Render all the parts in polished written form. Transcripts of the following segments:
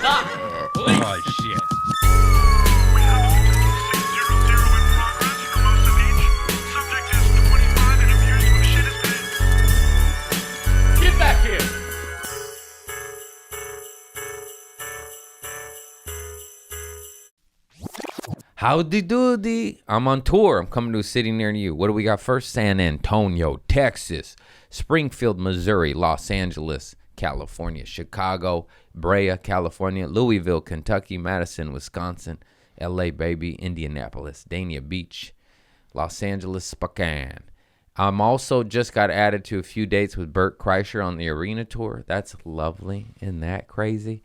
Stop! Please. Oh, shit. We have a Hotel 600 in progress for most of each. Subject is 25 and appears to have shit his pants. Get back here! Howdy doody. I'm on tour. I'm coming to a city near you. What do we got first? San Antonio, Texas, Springfield, Missouri, Los Angeles, California, Chicago, Brea, California, Louisville, Kentucky, Madison, Wisconsin, LA, baby, Indianapolis, Dania Beach, Los Angeles, Spokane. I'm also just got added to a few dates with Bert Kreischer on the arena tour. That's lovely. Isn't that crazy?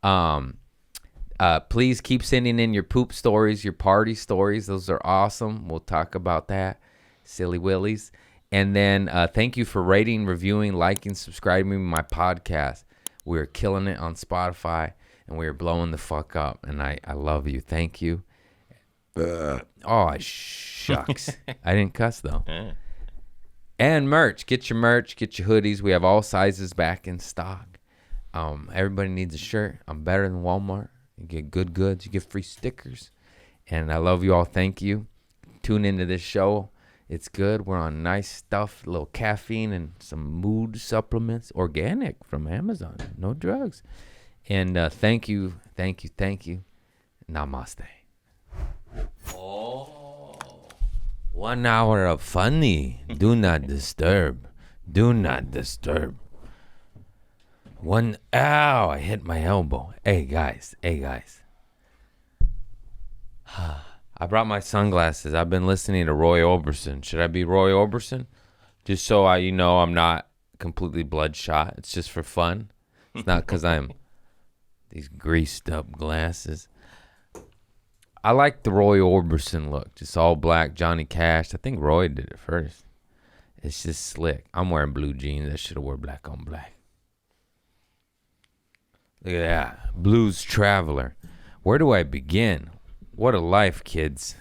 Please keep sending in your poop stories, your party stories. Those are awesome. We'll talk about that. Silly willies. And then thank you for rating, reviewing, liking, subscribing to my podcast. We're killing it on Spotify, and we're blowing the fuck up. And I love you. Thank you. Oh, shucks. I didn't cuss, though. And merch. Get your merch. Get your hoodies. We have all sizes back in stock. Everybody needs a shirt. I'm better than Walmart. You get good goods. You get free stickers. And I love you all. Thank you. Tune into this show. It's good. We're on nice stuff. A little caffeine and some mood supplements. Organic from Amazon. No drugs. And thank you. Thank you. Thank you. Namaste. Oh. 1 hour of funny. Do not disturb. Do not disturb. Ow, I hit my elbow. Hey, guys. I brought my sunglasses. I've been listening to Roy Orbison. Should I be Roy Orbison? Just so I'm not completely bloodshot. It's just for fun. It's not because I'm these greased up glasses. I like the Roy Orbison look. Just all black, Johnny Cash. I think Roy did it first. It's just slick. I'm wearing blue jeans. I should have worn black on black. Look at that. Blues Traveler. Where do I begin? What a life, kids.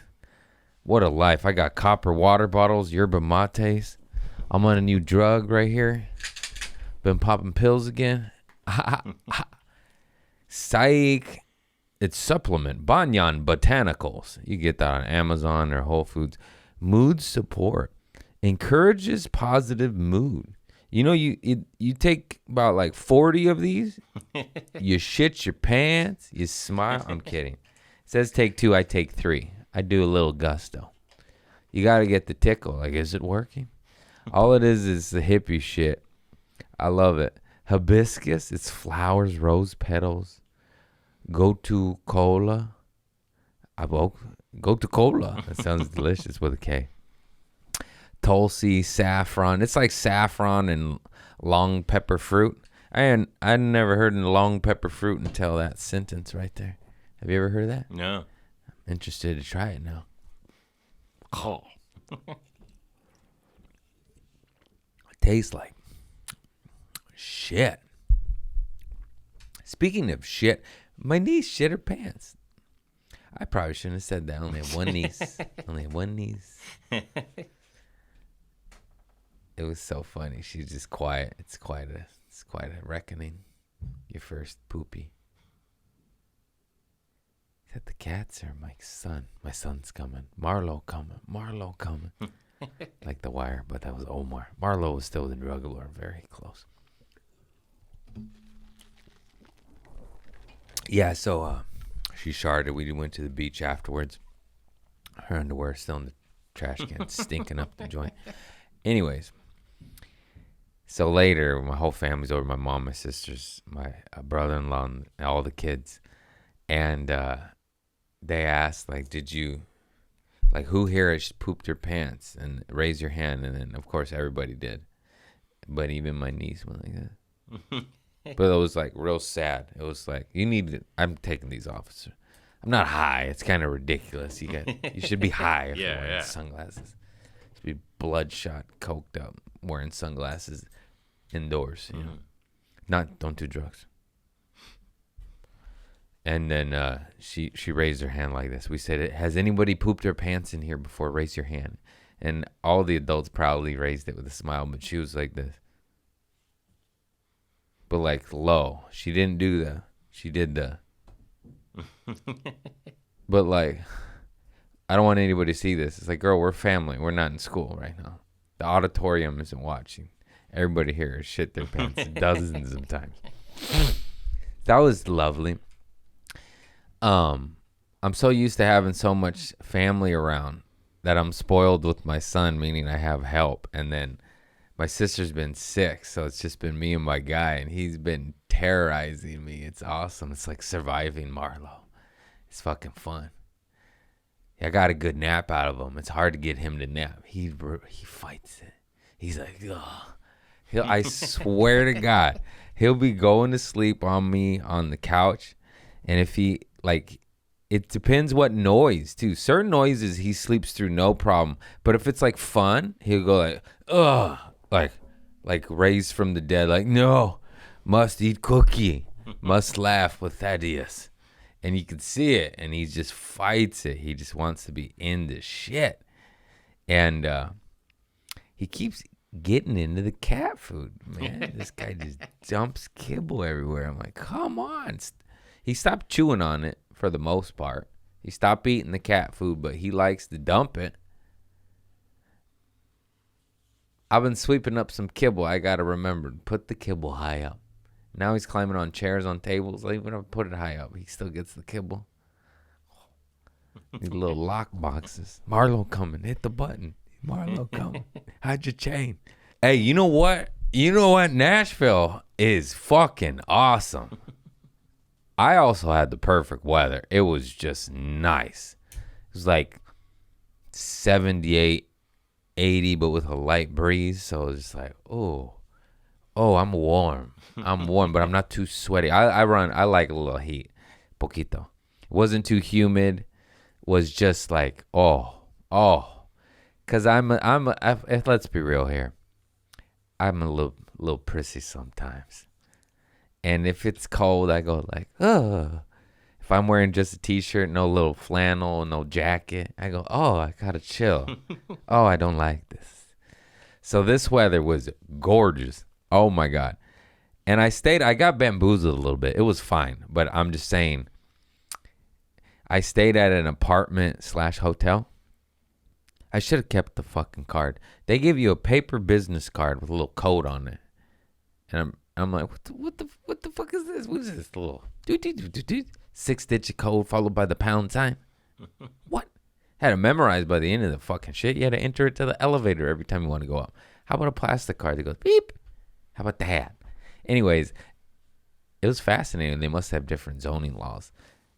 What a life. I got copper water bottles, yerba mates. I'm on a new drug right here. Been popping pills again. Psych. It's supplement. Banyan Botanicals. You get that on Amazon or Whole Foods. Mood support. Encourages positive mood. You know, you take about like 40 of these. You shit your pants. You smile. I'm kidding. It says take 2. I take 3. I do a little gusto. You got to get the tickle. Like, is it working? All it is the hippie shit. I love it. Hibiscus. It's flowers, rose petals. Go to cola. Go to cola. That sounds delicious with a K. Tulsi, saffron. It's like saffron and long pepper fruit. I'd never heard of long pepper fruit until that sentence right there. Have you ever heard of that? No. I'm interested to try it now. Oh. It tastes like shit. Speaking of shit, my niece shit her pants. I probably shouldn't have said that. I only have one niece. It was so funny. She's just quiet. It's quite a reckoning. Your first poopy. Is that the cats or my son? My son's coming. Marlo coming. Like The Wire, but that was Omar. Marlo was still the drug lord. Very close. Yeah, so she sharded. We went to the beach afterwards. Her underwear still in the trash can, stinking up the joint. Anyways. So later, my whole family's over, my mom, my sisters, my brother-in-law, and all the kids. And they asked, like, who here has pooped their pants? And raise your hand. And then, of course, everybody did. But even my niece went like that. But it was, like, real sad. It was like, I'm taking these off. I'm not high. It's kind of ridiculous. You should be high if you're wearing sunglasses. You should be bloodshot, coked up, wearing sunglasses indoors, you know. Don't do drugs. And then she raised her hand like this. We said, has anybody pooped their pants in here before? Raise your hand. And all the adults proudly raised it with a smile, but she was like this. But like low. She didn't do that. She did the. But like, I don't want anybody to see this. It's like, girl, we're family. We're not in school right now. The auditorium isn't watching. Everybody here shit their pants dozens of times. That was lovely. I'm so used to having so much family around that I'm spoiled with my son, meaning I have help. And then my sister's been sick, so it's just been me and my guy, and he's been terrorizing me. It's awesome. It's like surviving Marlo. It's fucking fun. I got a good nap out of him. It's hard to get him to nap. He fights it. He's like, ugh. I swear to God, he'll be going to sleep on me on the couch. And if he, like, it depends what noise, too. Certain noises he sleeps through no problem. But if it's, like, fun, he'll go like, ugh. Like raised from the dead. Like, no, must eat cookie. Must laugh with Thaddeus. And you can see it. And he just fights it. He just wants to be in the shit. And he keeps getting into the cat food, man. This guy just dumps kibble everywhere. I'm like, come on. He stopped chewing on it for the most part. He stopped eating the cat food, but he likes to dump it. I've been sweeping up some kibble. I got to remember, put the kibble high up. Now he's climbing on chairs, on tables. Even if I put it high up, he still gets the kibble. These little lock boxes. Marlo coming. Hit the button. Marlo coming. Hide your chain. Hey, you know what? Nashville is fucking awesome. I also had the perfect weather. It was just nice. It was like 78, 80, but with a light breeze. So it was just like, oh, I'm warm. But I'm not too sweaty. I like a little heat. Poquito. It wasn't too humid. Was just like, oh. Cause let's be real here. I'm a little prissy sometimes. And if it's cold, I go like, oh. If I'm wearing just a t-shirt, no little flannel, no jacket, I go, oh, I gotta chill. Oh, I don't like this. So this weather was gorgeous. Oh my God. And I got bamboozled a little bit. It was fine. But I'm just saying, I stayed at an apartment/hotel. I should have kept the fucking card. They give you a paper business card with a little code on it. And I'm like, what the fuck is this? What is this little 6-digit code followed by the pound sign? What? Had to memorize by the end of the fucking shit. You had to enter it to the elevator every time you want to go up. How about a plastic card that goes beep? How about that? Anyways, it was fascinating. They must have different zoning laws.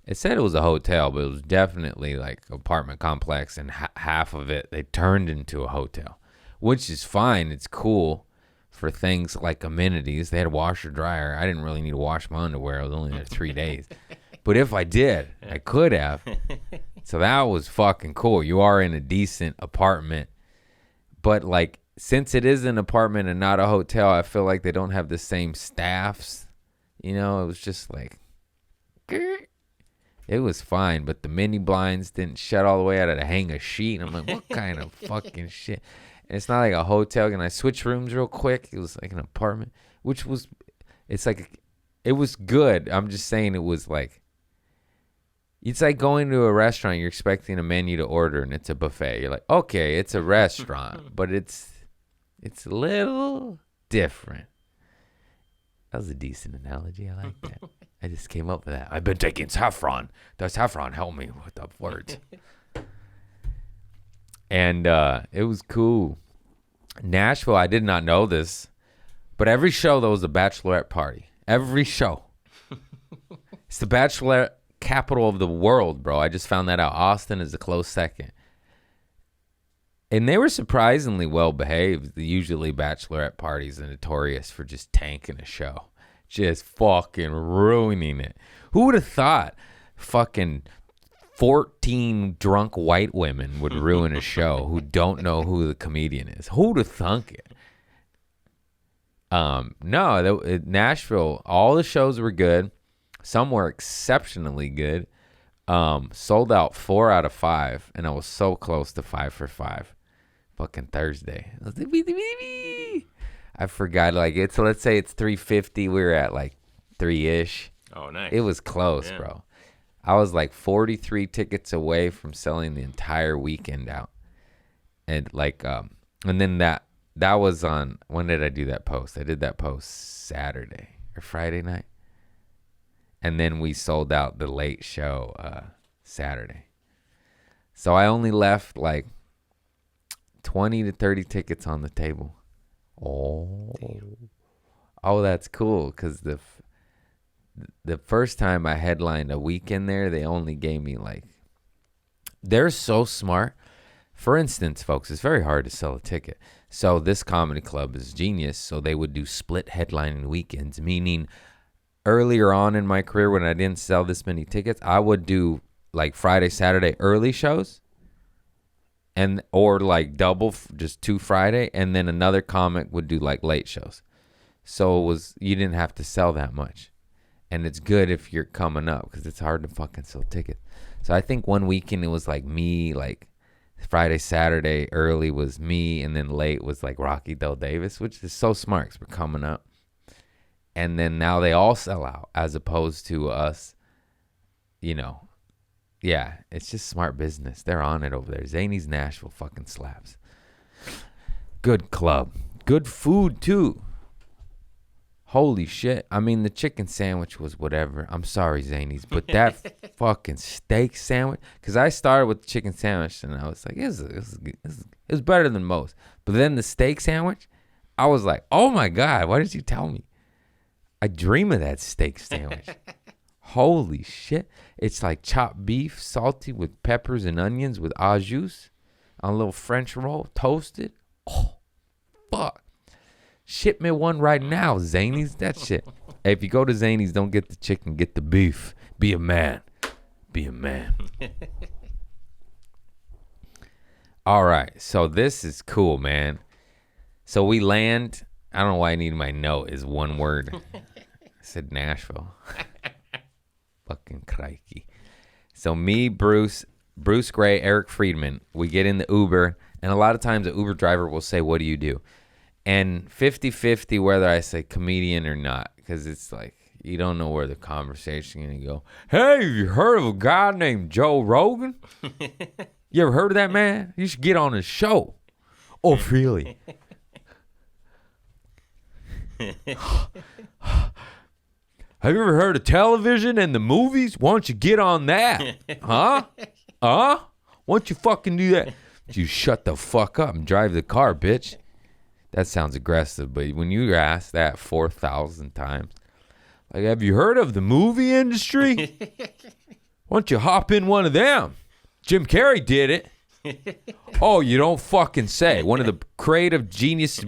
It said it was a hotel, but it was definitely like apartment complex, and half of it they turned into a hotel, which is fine. It's cool for things like amenities. They had a washer dryer. I didn't really need to wash my underwear. I was only there 3 days. But if I did, I could have. So that was fucking cool. You are in a decent apartment. But like, since it is an apartment and not a hotel, I feel like they don't have the same staffs. You know, it was just like, it was fine. But the mini blinds didn't shut all the way. I had to hang a sheet. And I'm like, what kind of fucking shit? And it's not like a hotel. Can I switch rooms real quick? It was like an apartment, which was, it was good. I'm just saying it was like, it's like going to a restaurant. You're expecting a menu to order, and it's a buffet. You're like, okay, it's a restaurant, but it's a little different. That was a decent analogy. I like that. I just came up with that. I've been taking saffron. Does saffron help me with the words? And it was cool. Nashville, I did not know this, but every show there was a bachelorette party. Every show. It's the bachelorette capital of the world, bro. I just found that out. Austin is a close second. And they were surprisingly well behaved. Usually bachelorette parties are notorious for just tanking a show. Just fucking ruining it. Who would have thought fucking 14 drunk white women would ruin a show who don't know who the comedian is? Who would have thunk it? Nashville, all the shows were good. Some were exceptionally good. Sold out 4 out of 5, and I was so close to 5 for 5. Fucking Thursday. I forgot, like, let's say it's 350. We were at like 3-ish. Oh, nice. It was close, Yeah. bro. I was like 43 tickets away from selling the entire weekend out. And like, and then that was on, when did I do that post? I did that post Saturday or Friday night. And then we sold out the late show Saturday. So I only left like 20 to 30 tickets on the table. Oh, that's cool. Because the first time I headlined a weekend there, they only gave me like, they're so smart. For instance, folks, it's very hard to sell a ticket. So this comedy club is genius. So they would do split headlining weekends, meaning earlier on in my career when I didn't sell this many tickets, I would do like Friday, Saturday early shows or like double, just 2 Friday, and then another comic would do like late shows. So you didn't have to sell that much. And it's good if you're coming up because it's hard to fucking sell tickets. So I think one weekend it was like me, like Friday, Saturday early was me, and then late was like Rocky Del Davis, which is so smart because we're coming up. And then now they all sell out as opposed to us, you know. Yeah, it's just smart business. They're on it over there. Zany's Nashville fucking slaps. Good club. Good food, too. Holy shit. I mean, the chicken sandwich was whatever. I'm sorry, Zany's, but that fucking steak sandwich, because I started with the chicken sandwich, and I was like, it was better than most. But then the steak sandwich, I was like, oh, my God, why did you tell me? I dream of that steak sandwich. Holy shit. It's like chopped beef, salty with peppers and onions with au jus on a little French roll, toasted. Oh, fuck. Ship me one right now, Zany's. That shit. Hey, if you go to Zany's, don't get the chicken, get the beef. Be a man. Be a man. All right. So this is cool, man. So we land. I don't know why I need my note is one word. I said Nashville. Fucking crikey. So me, Bruce Gray, Eric Friedman, we get in the Uber, and a lot of times the Uber driver will say, what do you do? And 50-50 whether I say comedian or not, because it's like, you don't know where the conversation is going to go. Hey, have you heard of a guy named Joe Rogan? You ever heard of that man? You should get on his show. Oh, really? Have you ever heard of television and the movies? Why don't you get on that? Huh? Why don't you fucking do that? You shut the fuck up and drive the car, bitch. That sounds aggressive, but when you ask that 4,000 times, like, have you heard of the movie industry? Why don't you hop in one of them? Jim Carrey did it. Oh, you don't fucking say. One of the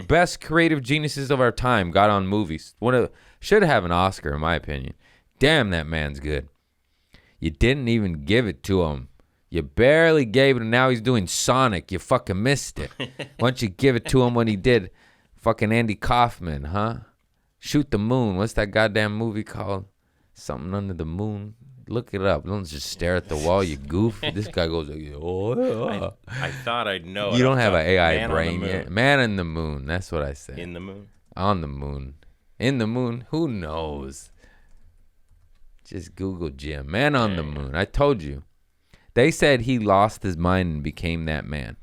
best creative geniuses of our time got on movies. Should have an Oscar, in my opinion. Damn, that man's good. You didn't even give it to him. You barely gave it, and now he's doing Sonic. You fucking missed it. Why don't you give it to him when he did fucking Andy Kaufman, huh? Shoot the Moon. What's that goddamn movie called? Something Under the Moon. Look it up. Don't just stare at the wall, you goof. This guy goes, oh. I thought I'd know. You don't have an AI brain yet. Man in the Moon. That's what I said. In the moon? On the moon. In the moon? Who knows? Just Google Jim. Man on the moon. I told you. They said he lost his mind and became that man.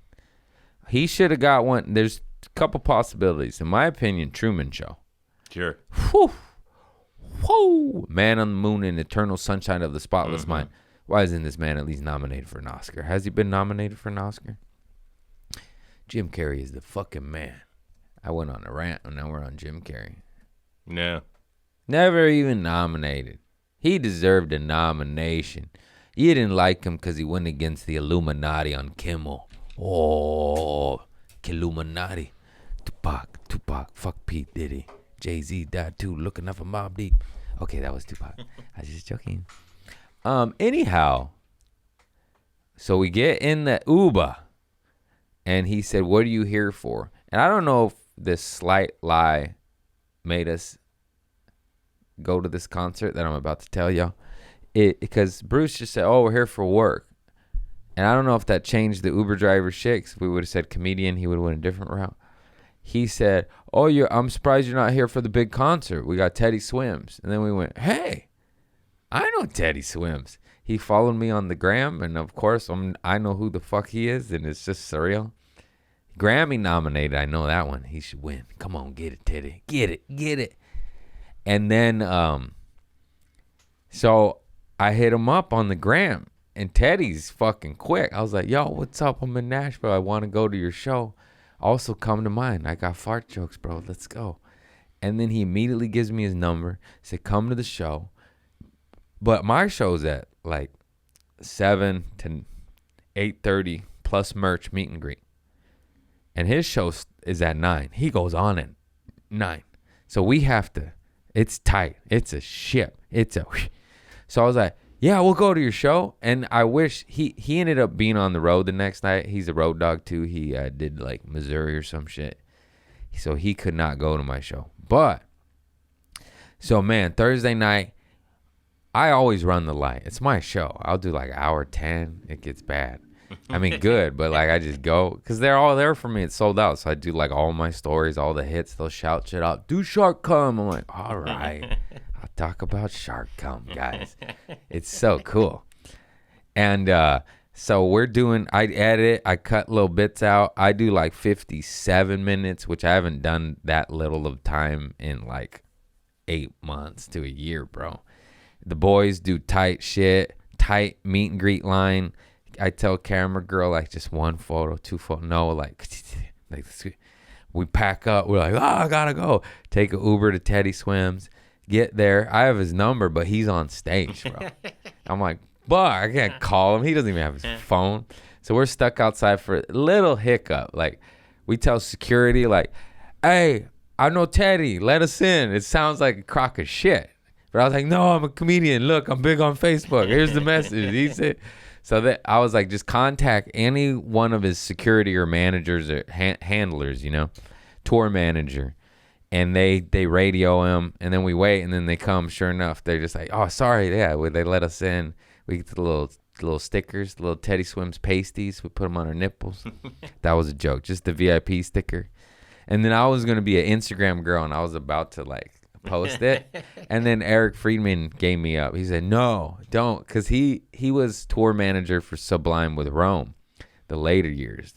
He should have got one. There's a couple possibilities. In my opinion, Truman Show. Sure. Whew. Whoa. Man on the Moon and Eternal Sunshine of the Spotless Mind. Why isn't this man at least nominated for an Oscar? Has he been nominated for an Oscar? Jim Carrey is the fucking man. I went on a rant, and now we're on Jim Carrey. No. Never even nominated. He deserved a nomination. You didn't like him because he went against the Illuminati on Kimmel. Oh, Illuminati. Tupac, fuck Pete Diddy. Jay-Z died too, looking up for Mobb Deep. Okay, that was Tupac. I was just joking. Anyhow, so we get in the Uber, and he said, what are you here for? And I don't know if this slight lie made us go to this concert that I'm about to tell y'all. Because Bruce just said, oh, we're here for work. And I don't know if that changed the Uber driver shit. Because if we would have said comedian, he would have went a different route. He said, oh, I'm surprised you're not here for the big concert. We got Teddy Swims. And then we went, hey, I know Teddy Swims. He followed me on the gram, and of course, I know who the fuck he is, and it's just surreal. Grammy nominated, I know that one. He should win. Come on, get it, Teddy. Get it. And then, so I hit him up on the gram, and Teddy's fucking quick. I was like, yo, what's up? I'm in Nashville. I want to go to your show. Also, come to mine. I got fart jokes, bro. Let's go. And then he immediately gives me his number, said, come to the show. But my show's at like 7 to 8:30 plus merch meet and greet. And his show is at 9. He goes on at 9. So we have to, it's tight. It's a ship. So I was like, yeah, we'll go to your show. And I wish he ended up being on the road the next night. He's a road dog too. He did like Missouri or some shit. So he could not go to my show. But, so man, Thursday night, I always run the light. It's my show. I'll do like hour 10. It gets bad. I mean, good, but like I just go because they're all there for me. It's sold out. So I do like all my stories, all the hits. They'll shout shit out. Do shark cum. I'm like, all right. I'll talk about shark cum, guys. It's so cool. And so we're doing, I edit, I cut little bits out. I do like 57 minutes, which I haven't done that little of time in like 8 months to a year, bro. The boys do tight shit, tight meet and greet line. I tell camera girl like just 1 photo, 2 photo. No, like we pack up. We're like, oh, I gotta go. Take an Uber to Teddy Swims. Get there. I have his number, but he's on stage, bro. I'm like, but I can't call him. He doesn't even have his phone. So we're stuck outside for a little hiccup. Like we tell security, like, hey, I know Teddy. Let us in. It sounds like a crock of shit. But I was like, no, I'm a comedian. Look, I'm big on Facebook. Here's the message. He said, so that I was like, just contact any one of his security or managers or handlers, you know, tour manager. And they radio him, and then we wait, and then they come. Sure enough, they're just like, oh, sorry. Yeah, they let us in. We get the little stickers, the little Teddy Swims pasties. We put them on our nipples. That was a joke. Just the VIP sticker. And then I was going to be an Instagram girl, and I was about to like post it. And then Eric Friedman gave me up. He said, no, don't. Because he was tour manager for Sublime with Rome the later years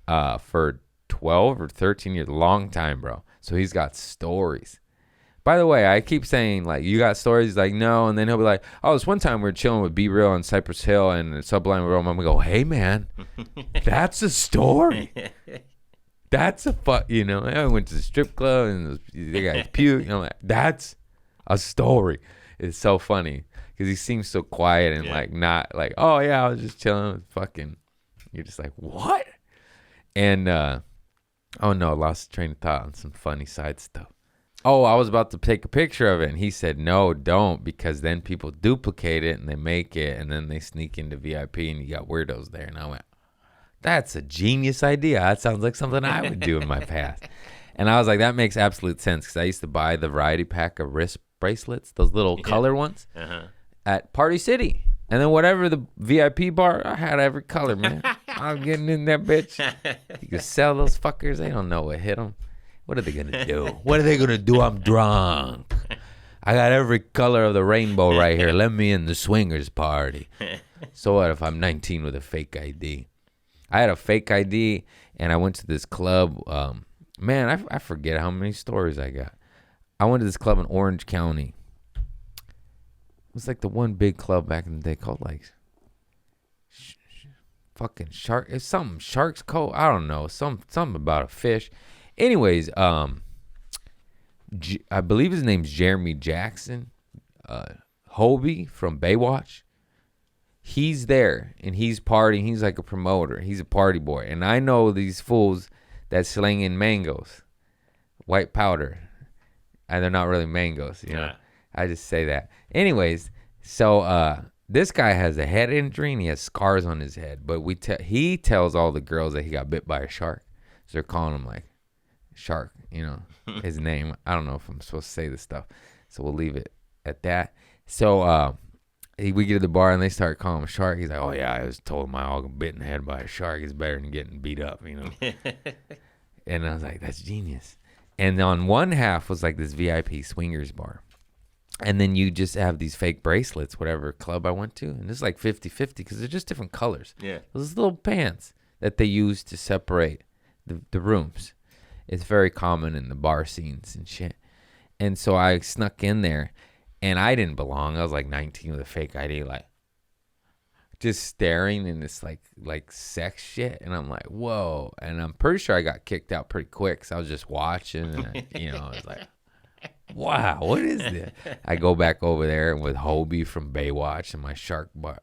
for 12 or 13 years. Long time, bro. So he's got stories. By the way, I keep saying, like, you got stories? He's like, no. And then he'll be like, oh, this one time we were chilling with Be Real on Cypress Hill and Sublime with Rome. I'm going to go, hey, man, that's a story. That's a you know, I went to the strip club and the guys puked. You know, like, that's a story. It's so funny because he seems so quiet and like not like, oh yeah, I was just chilling with fucking. You're just like, what? And oh no, I lost the train of thought on some funny side stuff. Oh, I was about to take a picture of it, and he said, no, don't, because then people duplicate it and they make it, and then they sneak into VIP, and you got weirdos there. And I went, that's a genius idea. That sounds like something I would do in my past. And I was like, that makes absolute sense because I used to buy the variety pack of wrist bracelets, those little color ones, at Party City. And then whatever the VIP bar, I had every color, man. I'm getting in that bitch. You can sell those fuckers. They don't know what hit them. What are they going to do? What are they going to do? I'm drunk. I got every color of the rainbow right here. Let me in the swingers party. So what if I'm 19 with a fake ID? I had a fake ID, and I went to this club. Man, I forget how many stories I got. I went to this club in Orange County. It was like the one big club back in the day called like fucking Shark. It's something Shark's Cove. I don't know. Something about a fish. Anyways, I believe his name's Jeremy Jackson, Hobie from Baywatch. He's there and he's partying. He's like a promoter. He's a party boy. And I know these fools that slinging mangoes, white powder, and they're not really mangoes. You know, I just say that. Anyways, so this guy has a head injury and he has scars on his head. But he tells all the girls that he got bit by a shark. So they're calling him like Shark, you know, his name. I don't know if I'm supposed to say this stuff. So we'll leave it at that. So we get to the bar and they start calling him Shark. He's like, oh yeah, I was told my all bit in the head by a shark is better than getting beat up, you know. And I was like, that's genius. And on one half was like this VIP swingers bar. And then you just have these fake bracelets, whatever club I went to. And it's like 50-50 because they're just different colors. Yeah. Those little pants that they use to separate the rooms. It's very common in the bar scenes and shit. And so I snuck in there, and I didn't belong. I was like 19 with a fake ID, like just staring in this like sex shit. And I'm like, whoa. And I'm pretty sure I got kicked out pretty quick because I was just watching. And I was like, wow, what is this? I go back over there with Hobie from Baywatch and my shark bar.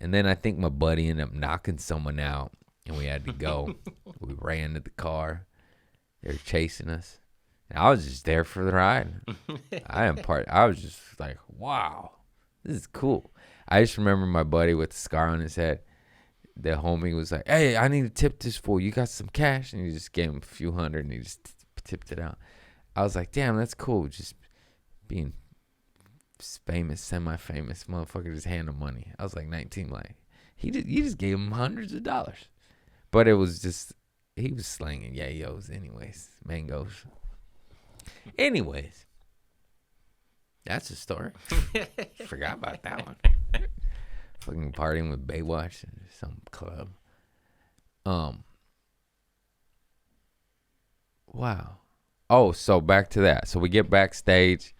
And then I think my buddy ended up knocking someone out, and we had to go. We ran to the car. They were chasing us. And I was just there for the ride. I was just like, wow, this is cool. I just remember my buddy with the scar on his head. The homie was like, hey, I need to tip this fool. You got some cash? And he just gave him a few hundred, and he just tipped it out. I was like, damn, that's cool. Just being famous, semi-famous motherfucker just hand him money. I was like 19, like, you just gave him hundreds of dollars. But it was just, he was slanging yayos anyways, mangoes. Anyways, that's the story. Forgot about that one. Fucking partying with Baywatch in some club. Wow. Oh, so back to that. So we get backstage.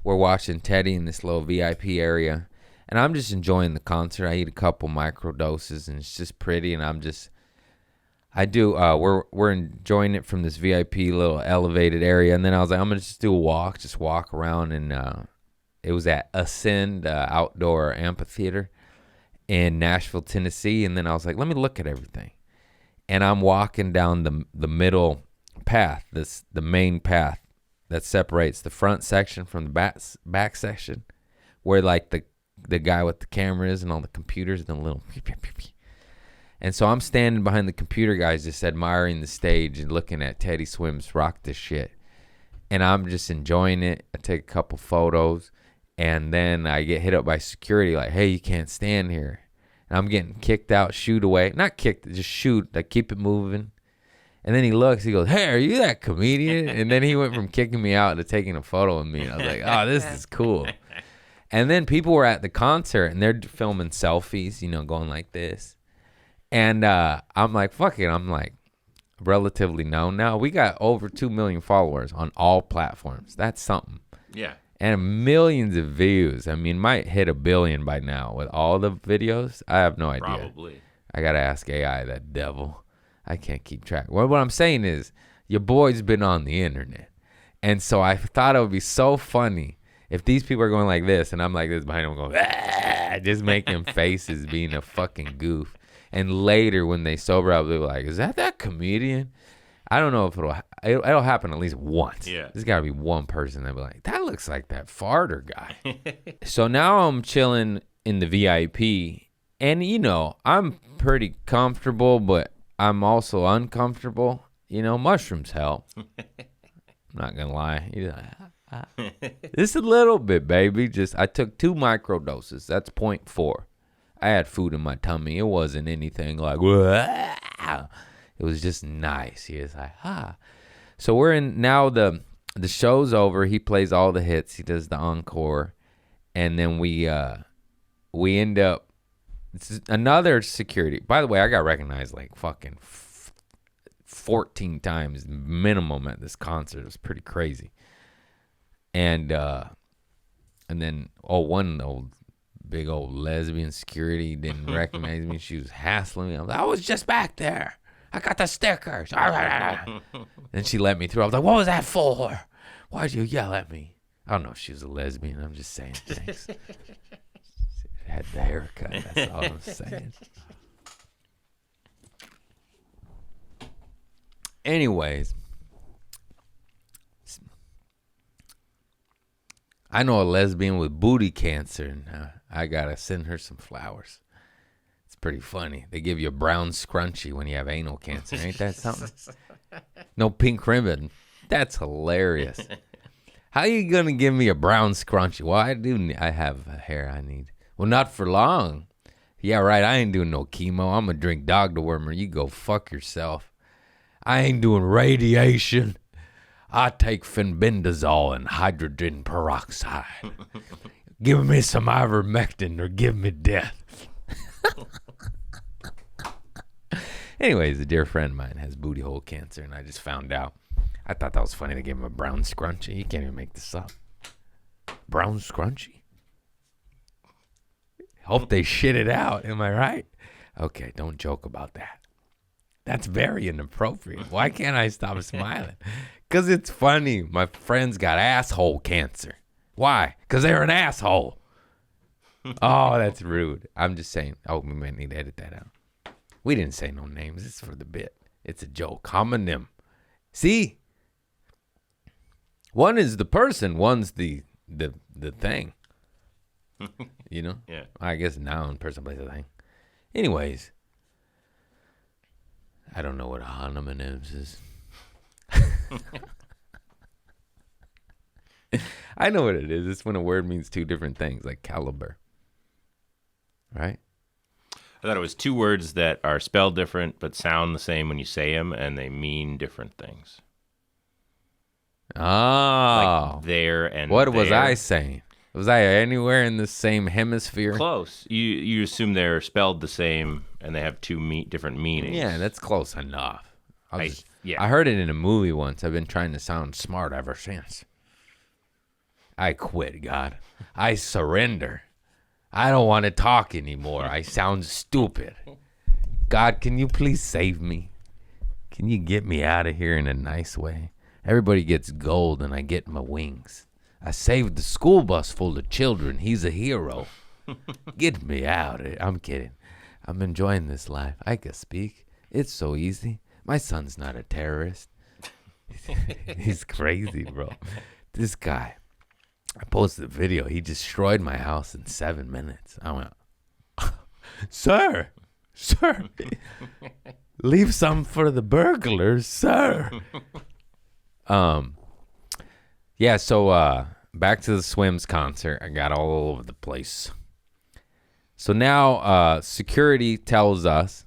We're watching Teddy in this little VIP area. And I'm just enjoying the concert. I eat a couple micro doses, and it's just pretty. And we're enjoying it from this VIP little elevated area. And then I was like, I'm going to just do a walk, just walk around. And it was at Ascend Outdoor Amphitheater in Nashville, Tennessee. And then I was like, let me look at everything. And I'm walking down the middle path, the main path that separates the front section from the back section, where like the guy with the camera is and all the computers and the little and so I'm standing behind the computer guys just admiring the stage and looking at Teddy Swims rock this shit, and I'm just enjoying it. I take a couple photos, and then I get hit up by security like, hey, you can't stand here. And I'm getting kicked out, shooed away, not kicked, just shoot, like keep it moving. And then he looks, he goes, hey, are you that comedian? And then he went from kicking me out to taking a photo of me. And I was like, oh, this is cool. And then people were at the concert, and they're filming selfies, going like this. And I'm like, fuck it. I'm like relatively known now. We got over 2 million followers on all platforms. That's something. Yeah. And millions of views. I mean, might hit 1 billion by now with all the videos. I have no idea. Probably. I got to ask AI, that devil. I can't keep track. Well, what I'm saying is, your boy's been on the internet. And so I thought it would be so funny if these people are going like this, and I'm like this behind them going, just making faces, being a fucking goof. And later when they sober up, they're like, is that comedian? I don't know if it'll happen at least once. Yeah. There's got to be one person that'll be like, that looks like that farter guy. So now I'm chilling in the VIP, and I'm pretty comfortable, but I'm also uncomfortable. Mushrooms help. I'm not going to lie. Just a little bit, baby. I took 2 micro doses. That's 0.4. I had food in my tummy. It wasn't anything like, wow. It was just nice. He was like, So we're in, now the show's over. He plays all the hits. He does the encore. And then we end up, another security. By the way, I got recognized like fucking 14 times minimum at this concert. It was pretty crazy. And then one big old lesbian security didn't recognize me. She was hassling me. I was just back there. I got the stickers. Then she let me through. I was like, what was that for? Why'd you yell at me? I don't know if she was a lesbian. I'm just saying things. Had the haircut. That's all I'm saying. Anyways, I know a lesbian with booty cancer, and I gotta send her some flowers. It's pretty funny. They give you a brown scrunchie when you have anal cancer. Ain't that something? No pink ribbon. That's hilarious. How you gonna give me a brown scrunchie? Well, I have hair I need. Well, not for long. Yeah, right. I ain't doing no chemo. I'm going to drink dog dewormer. You go fuck yourself. I ain't doing radiation. I take fenbendazole and hydrogen peroxide. Give me some ivermectin or give me death. Anyways, a dear friend of mine has booty hole cancer, and I just found out. I thought that was funny to give him a brown scrunchie. You can't even make this up. Brown scrunchie? Hope they shit it out. Am I right? Okay, don't joke about that. That's very inappropriate. Why can't I stop smiling? Because it's funny. My friend's got asshole cancer. Why? Because they're an asshole. Oh, that's rude. I'm just saying. Oh, we might need to edit that out. We didn't say no names. It's for the bit. It's a joke. Homonym. See? One is the person. One's the thing. You know? Yeah. I guess noun, person, place, a thing. Anyways. I don't know what a homonyms is. I know what it is. It's when a word means two different things, like caliber. Right? I thought it was two words that are spelled different but sound the same when you say them, and they mean different things. Oh. Like there and what was there. I saying? Was I anywhere in the same hemisphere? Close. You assume they're spelled the same and they have two different meanings. Yeah, that's close enough. I yeah. heard it in a movie once. I've been trying to sound smart ever since. I quit, God. I surrender. I don't want to talk anymore. I sound stupid. God, can you please save me? Can you get me out of here in a nice way? Everybody gets gold and I get my wings. I saved the school bus full of children. He's a hero. Get me out of it. I'm kidding. I'm enjoying this life. I can speak. It's so easy. My son's not a terrorist. He's crazy, bro. This guy. I posted a video. He destroyed my house in 7 minutes. I went, sir, leave some for the burglars, sir. Yeah, so back to the Swims concert. I got all over the place. So now security tells us,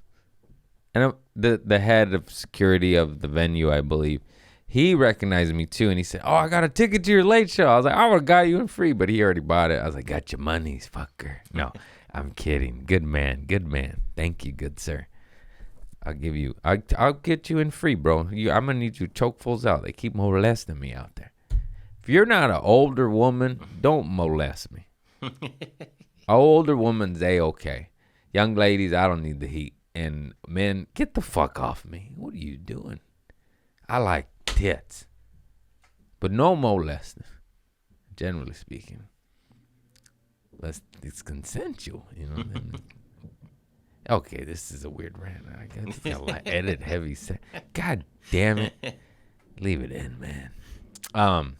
and the head of security of the venue, I believe, he recognized me too, and he said, oh, I got a ticket to your late show. I was like, I would have got you in free, but he already bought it. I was like, got your monies, fucker. No, I'm kidding. Good man. Thank you, good sir. I'll get you in free, bro. I'm going to need you chokefuls out. They keep molesting me out there. If you're not an older woman, don't molest me. An older woman's A-okay. Young ladies, I don't need the heat. And men, get the fuck off me. What are you doing? I like tits. But no molesting, generally speaking. It's consensual, you know. Okay, this is a weird rant. I guess I gotta edit heavy set. God damn it. Leave it in, man.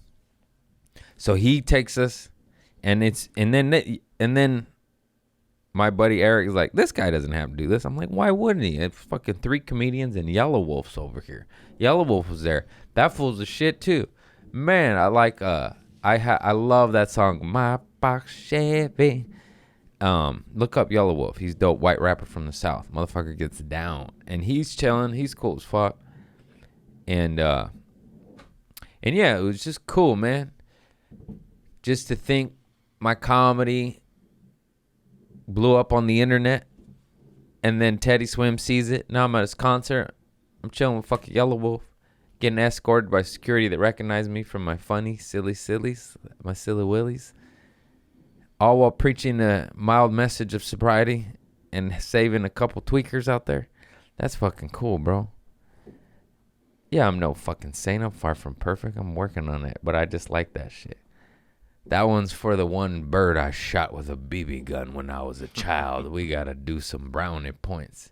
So he takes us, and then my buddy Eric is like, this guy doesn't have to do this. I'm like, why wouldn't he? It's fucking 3 comedians and Yelawolf's over here. Yelawolf was there. That fool's a shit too. Man, I like I love that song, My Box Chevy. Look up Yelawolf. He's dope, white rapper from the South. Motherfucker gets down. And he's chilling. He's cool as fuck. And yeah, it was just cool, man. Just to think my comedy blew up on the internet, and then Teddy Swims sees it. Now I'm at his concert. I'm chilling with fucking Yelawolf, getting escorted by security that recognized me from my funny, silly sillies, my silly willies, all while preaching a mild message of sobriety and saving a couple tweakers out there. That's fucking cool, bro. Yeah, I'm no fucking saint. I'm far from perfect. I'm working on it, but I just like that shit. That one's for the one bird I shot with a BB gun when I was a child. We got to do some brownie points.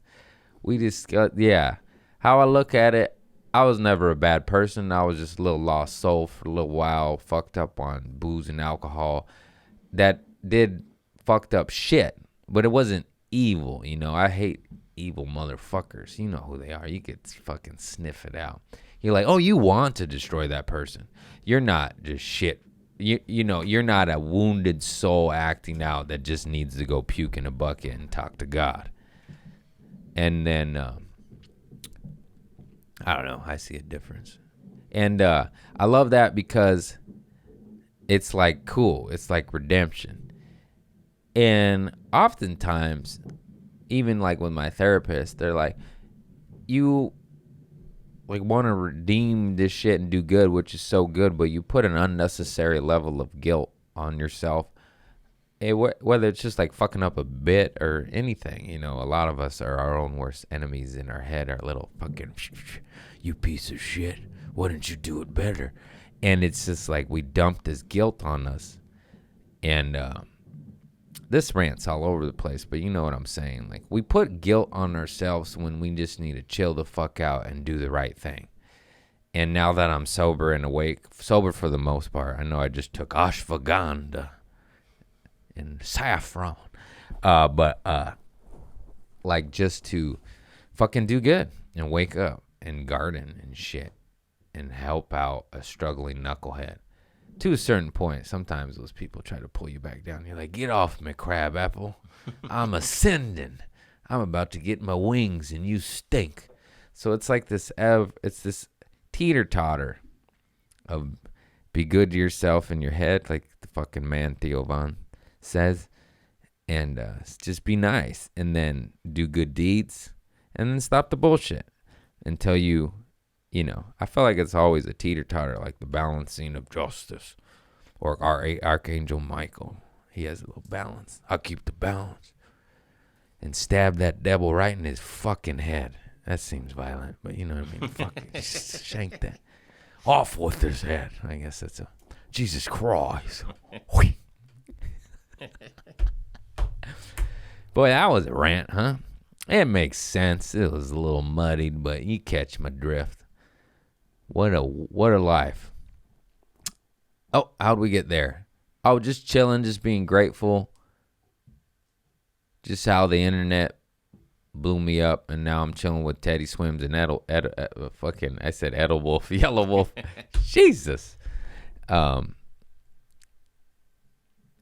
We just got, yeah. How I look at it, I was never a bad person. I was just a little lost soul for a little while, fucked up on booze and alcohol. That did fucked up shit, but it wasn't evil, you know. I hate evil motherfuckers. You know who they are. You could fucking sniff it out. You're like, oh, you want to destroy that person. You're not just shit. You know, you're not a wounded soul acting out that just needs to go puke in a bucket and talk to God. And then, I don't know. I see a difference. And I love that because it's like cool. It's like redemption. And oftentimes, even like with my therapist, they're like, you like want to redeem this shit and do good, which is so good, but you put an unnecessary level of guilt on yourself. Whether it's just like fucking up a bit or anything, you know, a lot of us are our own worst enemies in our head, our little fucking, you piece of shit, why didn't you do it better? And it's just like we dump this guilt on us. And this rant's all over the place, but you know what I'm saying. Like, we put guilt on ourselves when we just need to chill the fuck out and do the right thing. And now that I'm sober and awake, sober for the most part, I know I just took ashwagandha and saffron. Like, just to fucking do good and wake up and garden and shit and help out a struggling knucklehead. To a certain point, sometimes those people try to pull you back down. You're like, get off me, crab apple. I'm ascending. I'm about to get my wings and you stink. So it's like this, it's this teeter-totter of be good to yourself in your head, like the fucking man Theo Von says, and just be nice, and then do good deeds, and then stop the bullshit until you know, I feel like it's always a teeter-totter, like the balancing of justice, or our Archangel Michael. He has a little balance. I'll keep the balance and stab that devil right in his fucking head. That seems violent, but you know what I mean? Fucking shank that off with his head. I guess that's a Jesus Christ. Boy, that was a rant, huh? It makes sense. It was a little muddied, but you catch my drift. What a life. Oh, how'd we get there? Oh, just chilling, just being grateful. Just how the internet blew me up, and now I'm chilling with Teddy Swims and I said Yelawolf. Jesus. And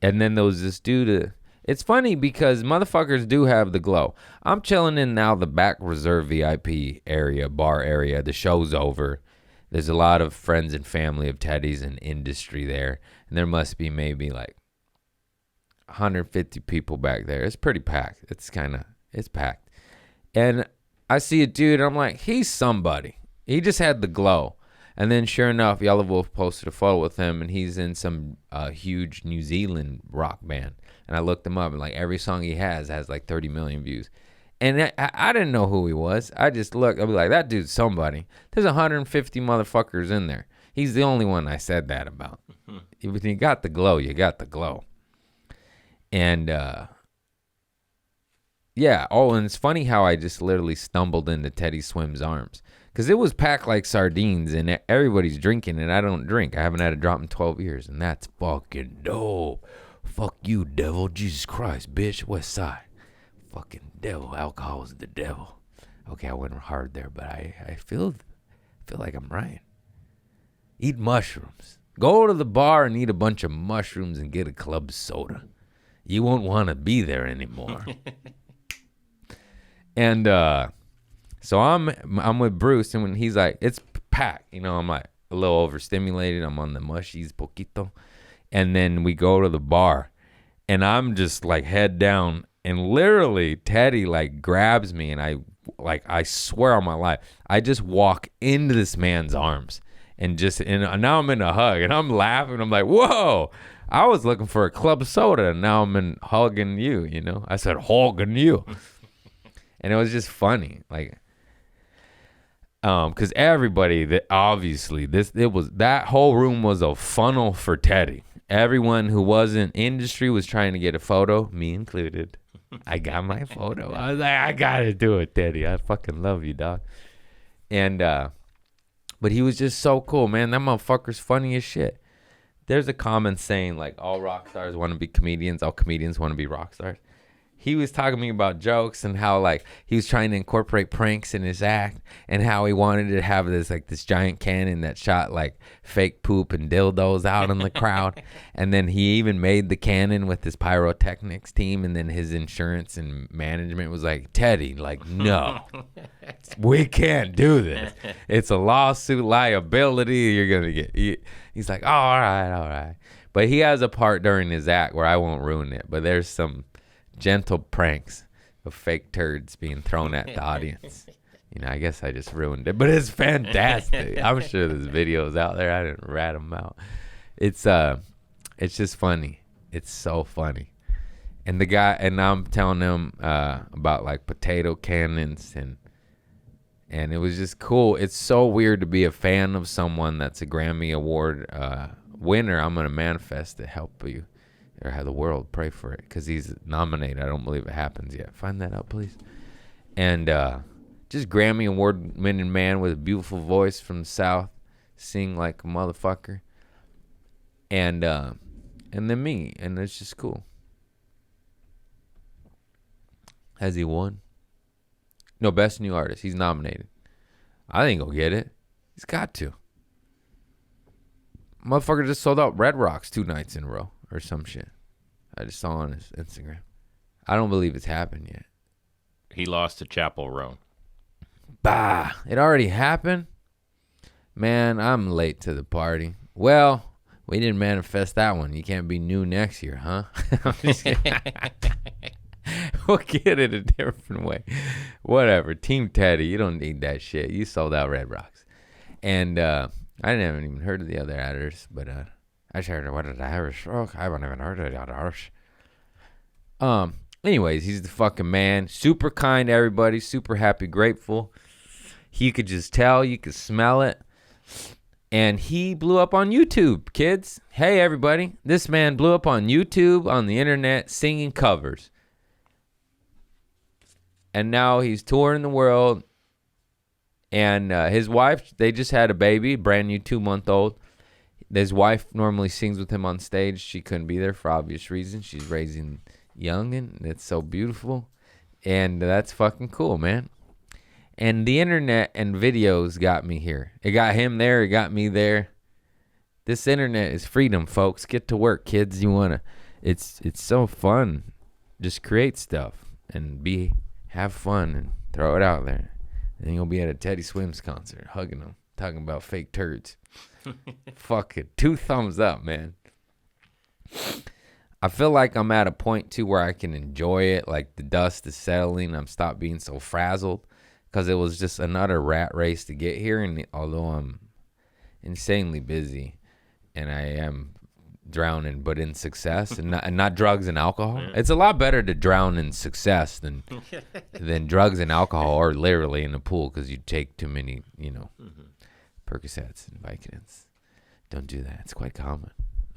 then there was this dude. It's funny because motherfuckers do have the glow. I'm chilling in now the back reserve VIP area, bar area. The show's over. There's a lot of friends and family of Teddy's and industry there. And there must be maybe like 150 people back there. It's pretty packed. It's packed. And I see a dude, and I'm like, he's somebody. He just had the glow. And then sure enough, Yelawolf posted a photo with him, and he's in some huge New Zealand rock band. And I looked him up, and like every song he has like 30 million views. And I didn't know who he was. I just looked. I'll be like, that dude's somebody. There's 150 motherfuckers in there. He's the only one I said that about. If you got the glow, you got the glow. And, yeah. Oh, and it's funny how I just literally stumbled into Teddy Swims' arms. Because it was packed like sardines, and everybody's drinking, and I don't drink. I haven't had a drop in 12 years, and that's fucking dope. Fuck you, devil. Jesus Christ, bitch. West Side. Fucking devil. Alcohol is the devil. Okay, I went hard there, but I feel like I'm right. Eat mushrooms. Go to the bar and eat a bunch of mushrooms and get a club soda. You won't want to be there anymore. And so I'm with Bruce, and when he's like, it's packed, you know, I'm like a little overstimulated. I'm on the mushies poquito. And then we go to the bar, and I'm just like head down, and literally Teddy like grabs me, and I swear on my life, I just walk into this man's arms, and now I'm in a hug, and I'm laughing. I'm like, whoa, I was looking for a club soda, and now I'm in hugging you, you know? I said, hugging you. And it was just funny, like, because everybody that obviously that whole room was a funnel for Teddy. Everyone who wasn't industry was trying to get a photo, me included. I got my photo. I was like, I gotta do it, Teddy. I fucking love you, dog. And but he was just so cool, man. That motherfucker's funny as shit. There's a common saying like all rock stars want to be comedians, all comedians want to be rock stars. he was talking to me about jokes and how like he was trying to incorporate pranks in his act and how he wanted to have this giant cannon that shot like fake poop and dildos out in the crowd. And then he even made the cannon with his pyrotechnics team, and then his insurance and management was like, Teddy, like, no, we can't do this. It's a lawsuit liability. You're going to get, he's like, oh, all right. But he has a part during his act where I won't ruin it, but there's some gentle pranks of fake turds being thrown at the audience. You know, I guess I just ruined it, but it's fantastic. I'm sure there's videos out there. I didn't rat them out. It's just funny. It's so funny. And the guy, and I'm telling him about like potato cannons, and it was just cool. It's so weird to be a fan of someone that's a Grammy Award winner. I'm gonna manifest to help you or have the world pray for it because he's nominated. I don't believe it happens yet. Find that out, please. And just Grammy Award winning man with a beautiful voice from the South, sing like a motherfucker. And then me, and it's just cool. Has he won? No, best new artist. He's nominated. I think he'll get it. He's got to. Motherfucker just sold out Red Rocks 2 nights in a row or some shit. I just saw on his Instagram. I don't believe it's happened yet. He lost to Chapel Roan. Bah! It already happened? Man, I'm late to the party. Well, we didn't manifest that one. You can't be new next year, huh? We'll get it a different way. Whatever. Team Teddy, you don't need that shit. You sold out Red Rocks. And I haven't even heard of the other editors, but I heard what did I Irish? Oh, I haven't even heard of the Irish. Anyways, he's the fucking man. Super kind to everybody. Super happy, grateful. You could just tell. You could smell it. And he blew up on YouTube, kids. Hey, everybody. This man blew up on YouTube, on the internet, singing covers. And now he's touring the world. And his wife, they just had a baby, brand new 2-month-old. His wife normally sings with him on stage. She couldn't be there for obvious reasons. She's raising youngin'. It's so beautiful. And that's fucking cool, man. And the internet and videos got me here. It got him there. It got me there. This internet is freedom, folks. Get to work, kids. You want to. It's so fun. Just create stuff and have fun and throw it out there. And you'll be at a Teddy Swims concert, hugging them, talking about fake turds. Fuck it. 2 thumbs up, man. I feel like I'm at a point, too, where I can enjoy it. Like, the dust is settling. I'm stopped being so frazzled because it was just another rat race to get here. And although I'm insanely busy and I am drowning, but in success and not drugs and alcohol. Yeah. It's a lot better to drown in success than drugs and alcohol, or literally in the pool because you take too many, Percocets and Vicodins. Don't do that. It's quite common.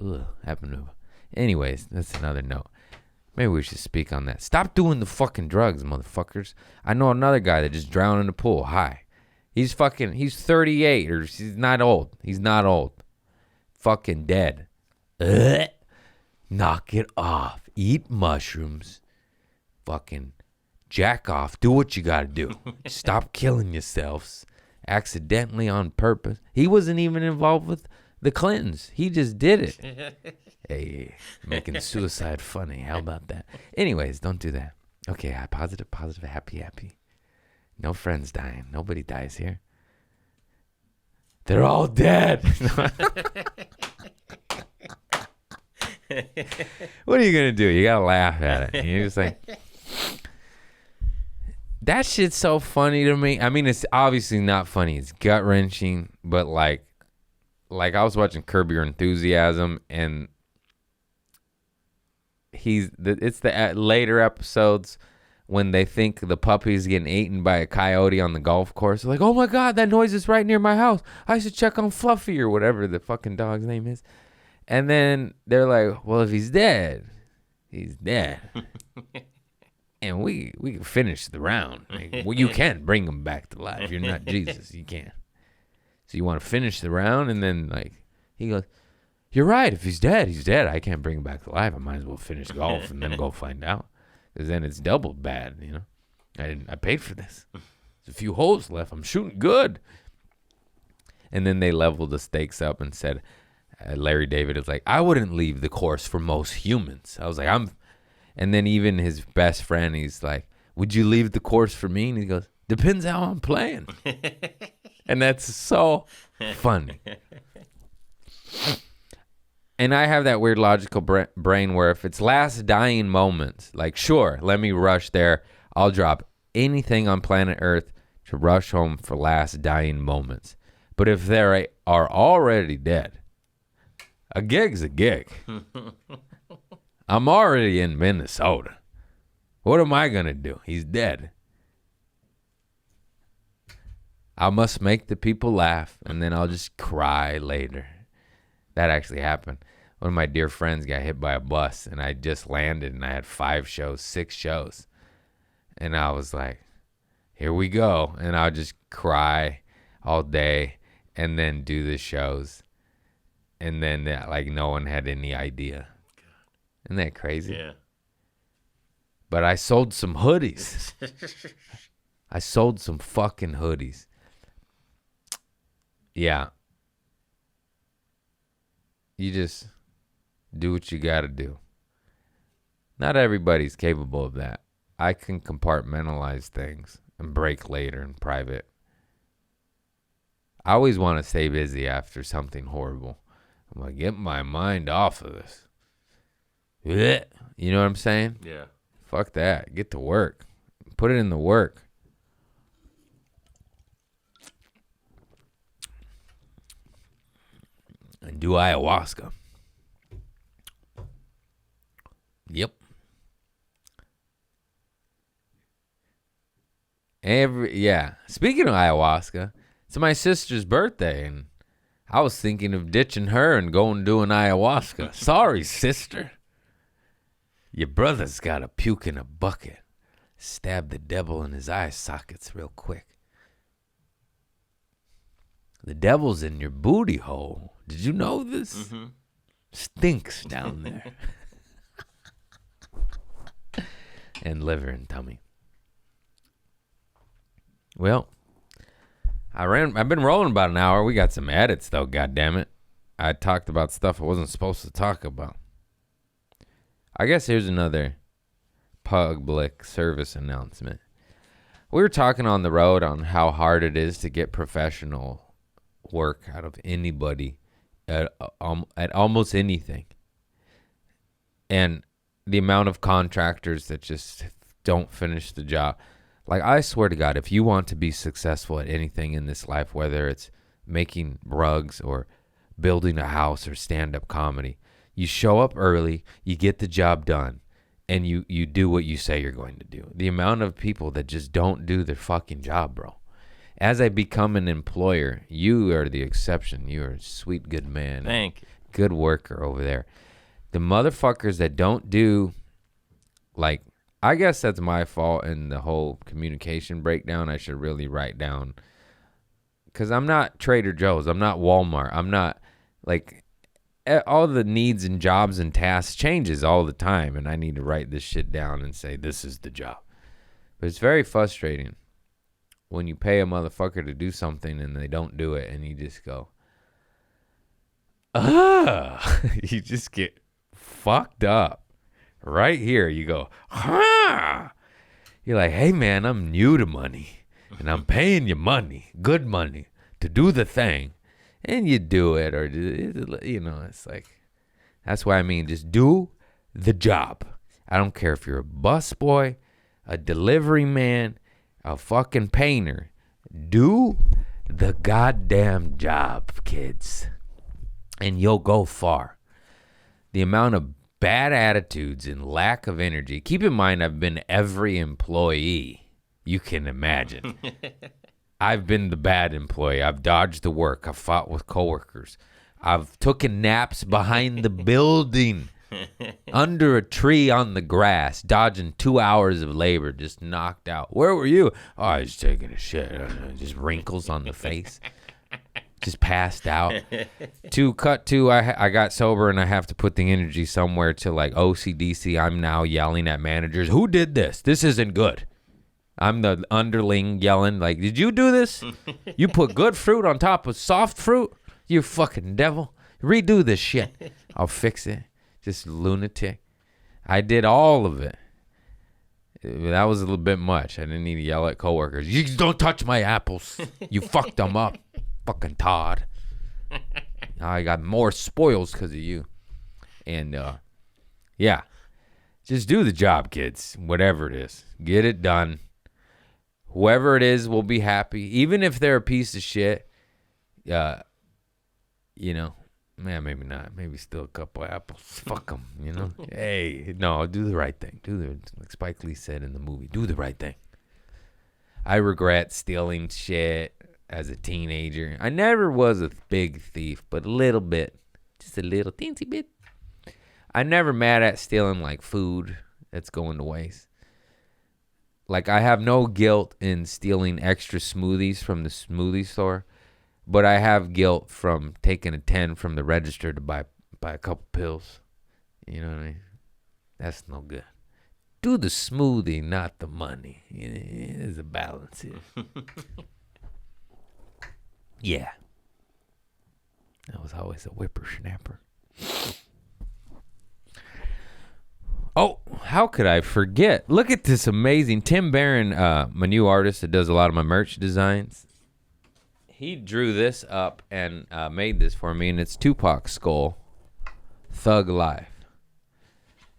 Ugh, happened to. Anyways, that's another note. Maybe we should speak on that. Stop doing the fucking drugs, motherfuckers. I know another guy that just drowned in the pool. Hi. He's 38, or he's not old. He's not old. Fucking dead. Knock it off. Eat mushrooms. Fucking jack off. Do what you gotta do. Stop killing yourselves accidentally on purpose. He wasn't even involved with the Clintons. He just did it. Hey, making suicide funny. How about that? Anyways, don't do that. Okay, positive, happy. No friends dying. Nobody dies here. They're all dead. What are you going to do? You got to laugh at it. You're just like, that shit's so funny to me. I mean, it's obviously not funny. It's gut-wrenching, but like I was watching Curb Your Enthusiasm, and it's the later episodes when they think the puppy's getting eaten by a coyote on the golf course. They're like, oh my God, that noise is right near my house. I should check on Fluffy or whatever the fucking dog's name is. And then they're like, well, if he's dead, he's dead. And we can finish the round. Like, well, you can't bring him back to life. You're not Jesus. You can't. So you want to finish the round? And then like he goes, you're right. If he's dead, he's dead. I can't bring him back to life. I might as well finish golf and then go find out. because then it's double bad, you know. I paid for this. There's a few holes left. I'm shooting good. And then they leveled the stakes up and said, Larry David is like, I wouldn't leave the course for most humans. I was like, and then even his best friend, he's like, would you leave the course for me? And he goes, depends how I'm playing. And that's so funny. And I have that weird logical brain where if it's last dying moments, like, sure, let me rush there. I'll drop anything on planet Earth to rush home for last dying moments. But if they are already dead, a gig's a gig. I'm already in Minnesota. What am I going to do? He's dead. I must make the people laugh, and then I'll just cry later. That actually happened. One of my dear friends got hit by a bus, and I just landed, and I had 6 shows. And I was like, here we go. And I'll just cry all day and then do the shows. And then, like, no one had any idea. Isn't that crazy? Yeah. But I sold some hoodies. I sold some fucking hoodies. Yeah. You just do what you got to do. Not everybody's capable of that. I can compartmentalize things and break later in private. I always want to stay busy after something horrible. I'm like, get my mind off of this. You know what I'm saying? Yeah. Fuck that. Get to work. Put it in the work. And do ayahuasca. Yep. Speaking of ayahuasca, it's my sister's birthday, and I was thinking of ditching her and going doing ayahuasca. Sorry, sister. Your brother's got to puke in a bucket. Stab the devil in his eye sockets real quick. The devil's in your booty hole. Did you know this? Mm-hmm. Stinks down there. And liver and tummy. Well, I've been rolling about an hour. We got some edits though, goddammit. I talked about stuff I wasn't supposed to talk about. I guess here's another public service announcement. We were talking on the road on how hard it is to get professional work out of anybody at almost anything. And the amount of contractors that just don't finish the job. Like, I swear to God, if you want to be successful at anything in this life, whether it's making rugs or building a house or stand-up comedy, you show up early, you get the job done, and you do what you say you're going to do. The amount of people that just don't do their fucking job, bro. As I become an employer, you are the exception. You are a sweet, good man. Thank you. Good worker over there. The motherfuckers that don't do, like, I guess that's my fault in the whole communication breakdown. I should really write down, because I'm not Trader Joe's. I'm not Walmart. I'm not, like, all the needs and jobs and tasks changes all the time, and I need to write this shit down and say, this is the job. But it's very frustrating when you pay a motherfucker to do something and they don't do it, and you just go, you just get fucked up. Right here, you go, You're like, hey, man, I'm new to money, and I'm paying you money, good money, to do the thing. And you do it, or, you know, it's like, that's what I mean. Just do the job. I don't care if you're a busboy, a delivery man, a fucking painter. Do the goddamn job, kids, and you'll go far. The amount of bad attitudes and lack of energy. Keep in mind, I've been every employee you can imagine. I've been the bad employee. I've dodged the work. I've fought with coworkers. I've taken naps behind the building, under a tree on the grass, dodging 2 hours of labor, just knocked out. Where were you? Oh, I was taking a shit. Just wrinkles on the face. just passed out. Cut to, I got sober and I have to put the energy somewhere to like OCDC. I'm now yelling at managers. Who did this? This isn't good. I'm the underling yelling like, did you do this? You put good fruit on top of soft fruit? You fucking devil. Redo this shit. I'll fix it. Just lunatic. I did all of it. That was a little bit much. I didn't need to yell at coworkers. You don't touch my apples. You fucked them up. Fucking Todd. Now I got more spoils because of you. And, yeah. Just do the job, kids. Whatever it is. Get it done. Whoever it is will be happy. Even if they're a piece of shit, you know, man, maybe not. Maybe still a couple apples. Fuck them, you know. Hey, no, do the right thing. Like Spike Lee said in the movie, do the right thing. I regret stealing shit as a teenager. I never was a big thief, but a little bit. Just a little teensy bit. I'm never mad at stealing, like, food that's going to waste. Like, I have no guilt in stealing extra smoothies from the smoothie store, but I have guilt from taking a 10 from the register to buy a couple pills. You know what I mean? That's no good. Do the smoothie, not the money. There's a balance here. Yeah. That was always a whippersnapper. Oh, how could I forget? Look at this amazing Tim Barron, my new artist that does a lot of my merch designs. He drew this up and made this for me, and it's Tupac's skull, Thug Life.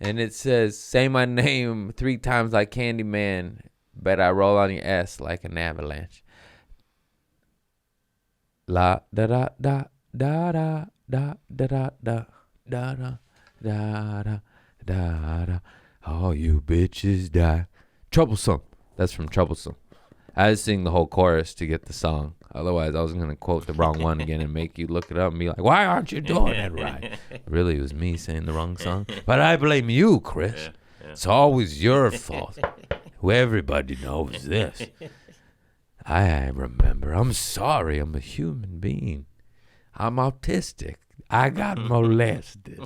And it says, say my name 3 times like Candyman, bet I roll on your ass like an avalanche. La da da da da da da da da da da da da da da. All you bitches die. Troublesome. That's from Troublesome. I had to sing the whole chorus to get the song. Otherwise, I was going to quote the wrong one again and make you look it up and be like, why aren't you doing it right? Really, it was me saying the wrong song. But I blame you, Chris. It's always your fault. Everybody knows this. I remember. I'm sorry. I'm a human being. I'm autistic. I got molested.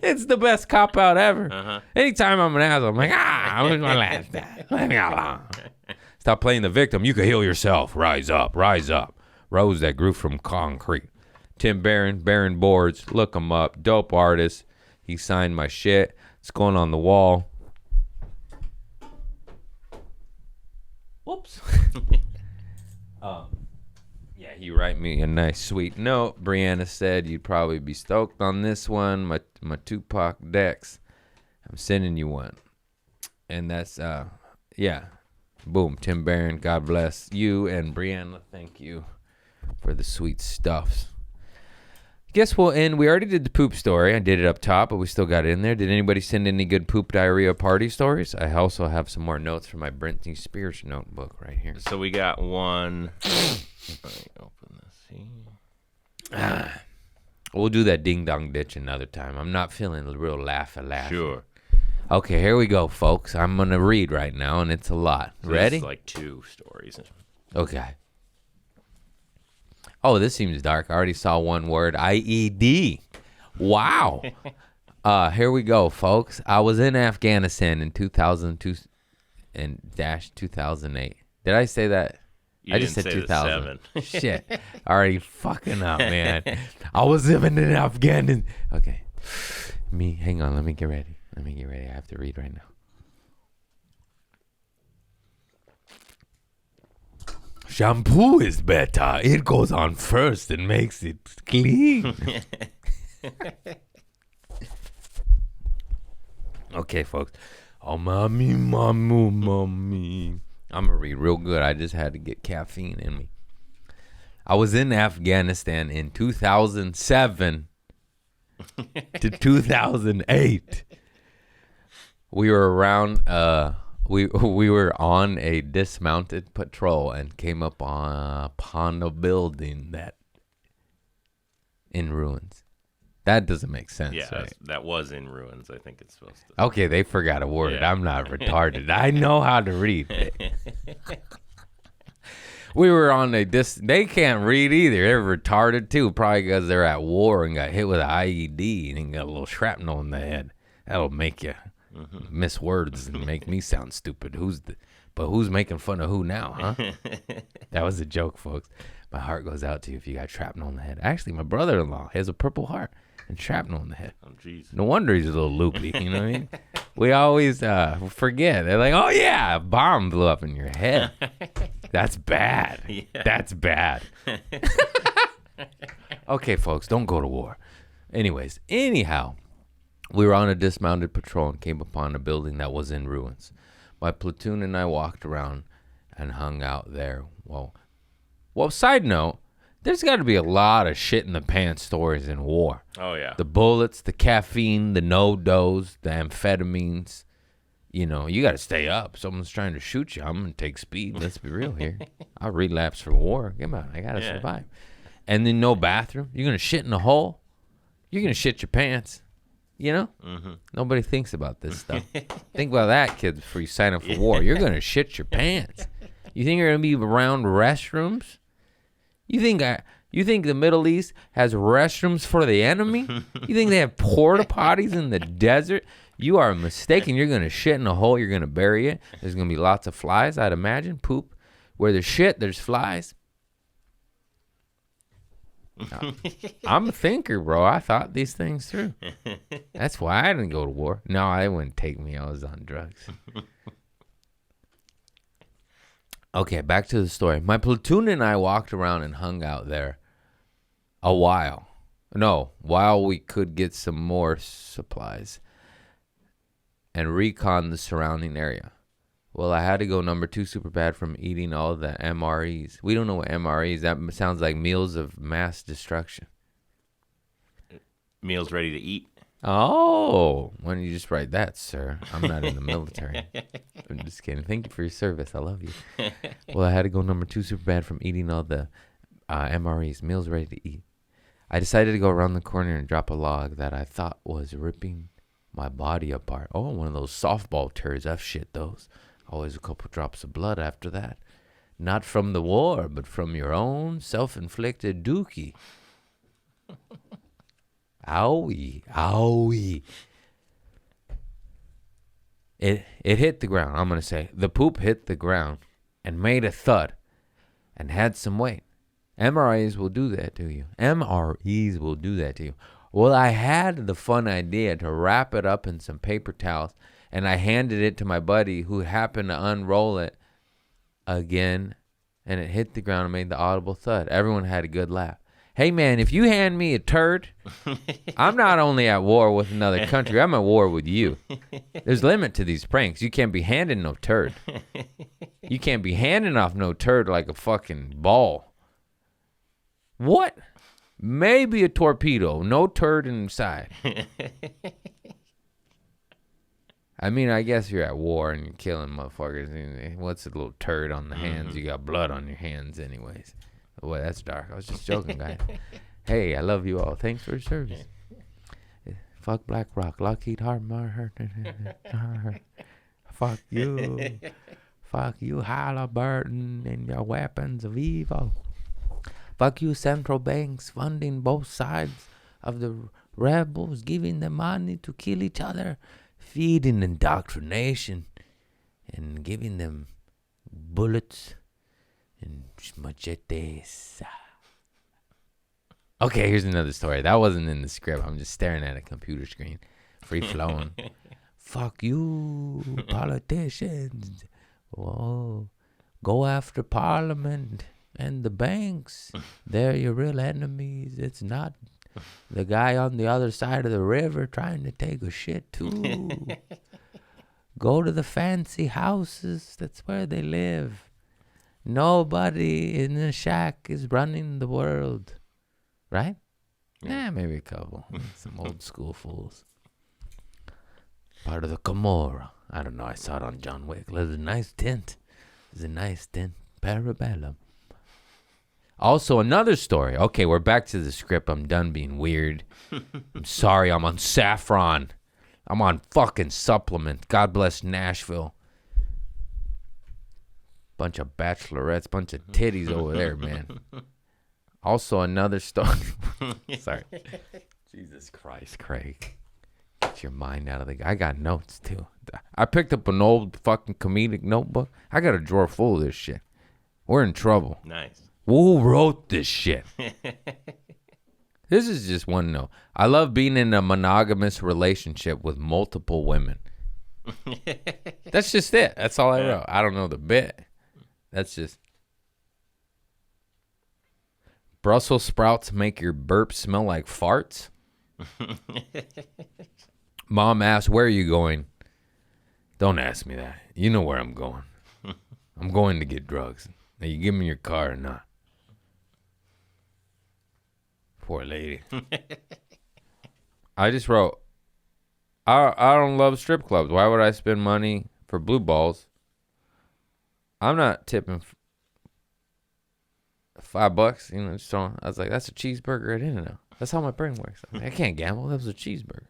It's the best cop out ever. Anytime I'm an asshole, I'm like, I'm going to last that. Leave me alone. Stop playing the victim. You can heal yourself. Rise up. Rise up. Rose that grew from concrete. Tim Barron, Barron Boards. Look him up. Dope artist. He signed my shit. It's going on the wall. Whoops. Yeah, he write me a nice sweet note. Brianna said you'd probably be stoked on this one. My Tupac decks. I'm sending you one. And that's yeah. Boom. Tim Barron, God bless you, and Brianna, thank you for the sweet stuffs. Guess we'll end. We already did the poop story. I did it up top, but we still got it in there. Did anybody send any good poop diarrhea party stories? I also have some more notes from my Britney Spears notebook right here. So we got one. Let me open this here. We'll do that ding-dong ditch another time. I'm not feeling real laugh-a-laugh. Sure. Okay, here we go, folks. I'm going to read right now, and it's a lot. So Ready? This is like 2 stories. Okay. Oh, this seems dark. I already saw one word. IED. Wow. Here we go, folks. I was in Afghanistan in 2002 and 2008. Did I say that? You I just said didn't say 2000. the 7. Shit. Already fucking up, man. I was living in Afghanistan. Okay. Hang on. Let me get ready. I have to read right now. Shampoo is better. It goes on first and makes it clean. Okay, folks. Oh, mommy. I'm going to read real good. I just had to get caffeine in me. I was in Afghanistan in 2007 to 2008. We were around... We were on a dismounted patrol and came upon a building that in ruins. That doesn't make sense, Yeah, right? that was in ruins. I think it's supposed to. Okay, they forgot a word. Yeah. I'm not retarded. I know how to read. We were on they can't read either. They're retarded too, probably because they're at war and got hit with an IED and got a little shrapnel in the head. That'll make you miss words and make me sound stupid. But who's making fun of who now, huh? That was a joke, folks. My heart goes out to you if you got shrapnel in the head. Actually, my brother-in-law has a Purple Heart and shrapnel in the head. Oh, jeez. No wonder he's a little loopy, you know what I mean? We always forget. They're like, oh, yeah, a bomb blew up in your head. That's bad. Yeah. That's bad. Okay, folks, don't go to war. Anyhow, we were on a dismounted patrol and came upon a building that was in ruins. My platoon and I walked around and hung out there. Well, side note, there's got to be a lot of shit in the pants stories in war. Oh, yeah. The bullets, the caffeine, the no-dos, the amphetamines. You know, you got to stay up. Someone's trying to shoot you. I'm going to take speed. Let's be real here. I'll relapse for war. Come on, I got to survive. And then no bathroom. You're going to shit in a hole. You're going to shit your pants. You know? Mm-hmm. Nobody thinks about this stuff. Think about that, kids, before you sign up for war. You're going to shit your pants. You think you're going to be around restrooms? You think the Middle East has restrooms for the enemy? You think they have porta potties in the desert? You are mistaken. You're going to shit in a hole. You're going to bury it. There's going to be lots of flies, I'd imagine. Poop. Where there's shit, there's flies. I'm a thinker, bro. I thought these things through. That's why I didn't go to war. No, I wouldn't take me. I was on drugs. Okay, back to the story. My platoon and I walked around and hung out there while we could get some more supplies and recon the surrounding area. Well, I had to go number 2 super bad from eating all the MREs. We don't know what MREs. That sounds like meals of mass destruction. Meals ready to eat. Oh, why don't you just write that, sir? I'm not in the military. I'm just kidding. Thank you for your service. I love you. Well, I had to go number 2 super bad from eating all the MREs, meals ready to eat. I decided to go around the corner and drop a log that I thought was ripping my body apart. Oh, one of those softball turds. I've shit those. Always a couple drops of blood after that. Not from the war, but from your own self-inflicted dookie. Owie, owie. It hit the ground, I'm going to say. The poop hit the ground and made a thud and had some weight. MREs will do that to you. MREs will do that to you. Well, I had the fun idea to wrap it up in some paper towels, and I handed it to my buddy who happened to unroll it again, and it hit the ground and made the audible thud. Everyone had a good laugh. Hey, man, if you hand me a turd, I'm not only at war with another country, I'm at war with you. There's a limit to these pranks. You can't be handing no turd. You can't be handing off no turd like a fucking ball. What? Maybe a torpedo. No turd inside. I mean, I guess you're at war and you're killing motherfuckers. What's a little turd on the hands? You got blood on your hands anyways. Boy, that's dark. I was just joking, guys. Hey, I love you all. Thanks for your service. Fuck Black Rock. Lockheed Martin. Fuck you. Fuck you, Halliburton, and your weapons of evil. Fuck you, central banks funding both sides of the rebels, giving them money to kill each other, feeding indoctrination, and giving them bullets and machetes. Okay, here's another story. That wasn't in the script. I'm just staring at a computer screen. Free flowing. Fuck you, politicians. Whoa. Go after Parliament and the banks. They're your real enemies. It's not the guy on the other side of the river trying to take a shit too. Go to the fancy houses. That's where they live. Nobody in the shack is running the world. Right? Yeah, maybe a couple. Some old school fools. Part of the Camorra. I don't know. I saw it on John Wick. There's a nice tint. Parabellum. Also, another story. Okay, we're back to the script. I'm done being weird. I'm sorry. I'm on saffron. I'm on fucking supplement. God bless Nashville. Bunch of bachelorettes, bunch of titties over there, man. Also, another story. Sorry. Jesus Christ, Craig. Get your mind out of the... I got notes, too. I picked up an old fucking comedic notebook. I got a drawer full of this shit. We're in trouble. Nice. Who wrote this shit? This is just one note. I love being in a monogamous relationship with multiple women. That's just it. That's all I wrote. I don't know the bit. That's just... Brussels sprouts make your burp smell like farts? Mom asked, where are you going? Don't ask me that. You know where I'm going. I'm going to get drugs. Now you give me your car or not. Poor lady. I just wrote, I don't love strip clubs. Why would I spend money for blue balls? I'm not tipping $5, you know, just throwing. I was like, that's a cheeseburger at In-N-Out. That's how my brain works. I can't gamble. That was a cheeseburger.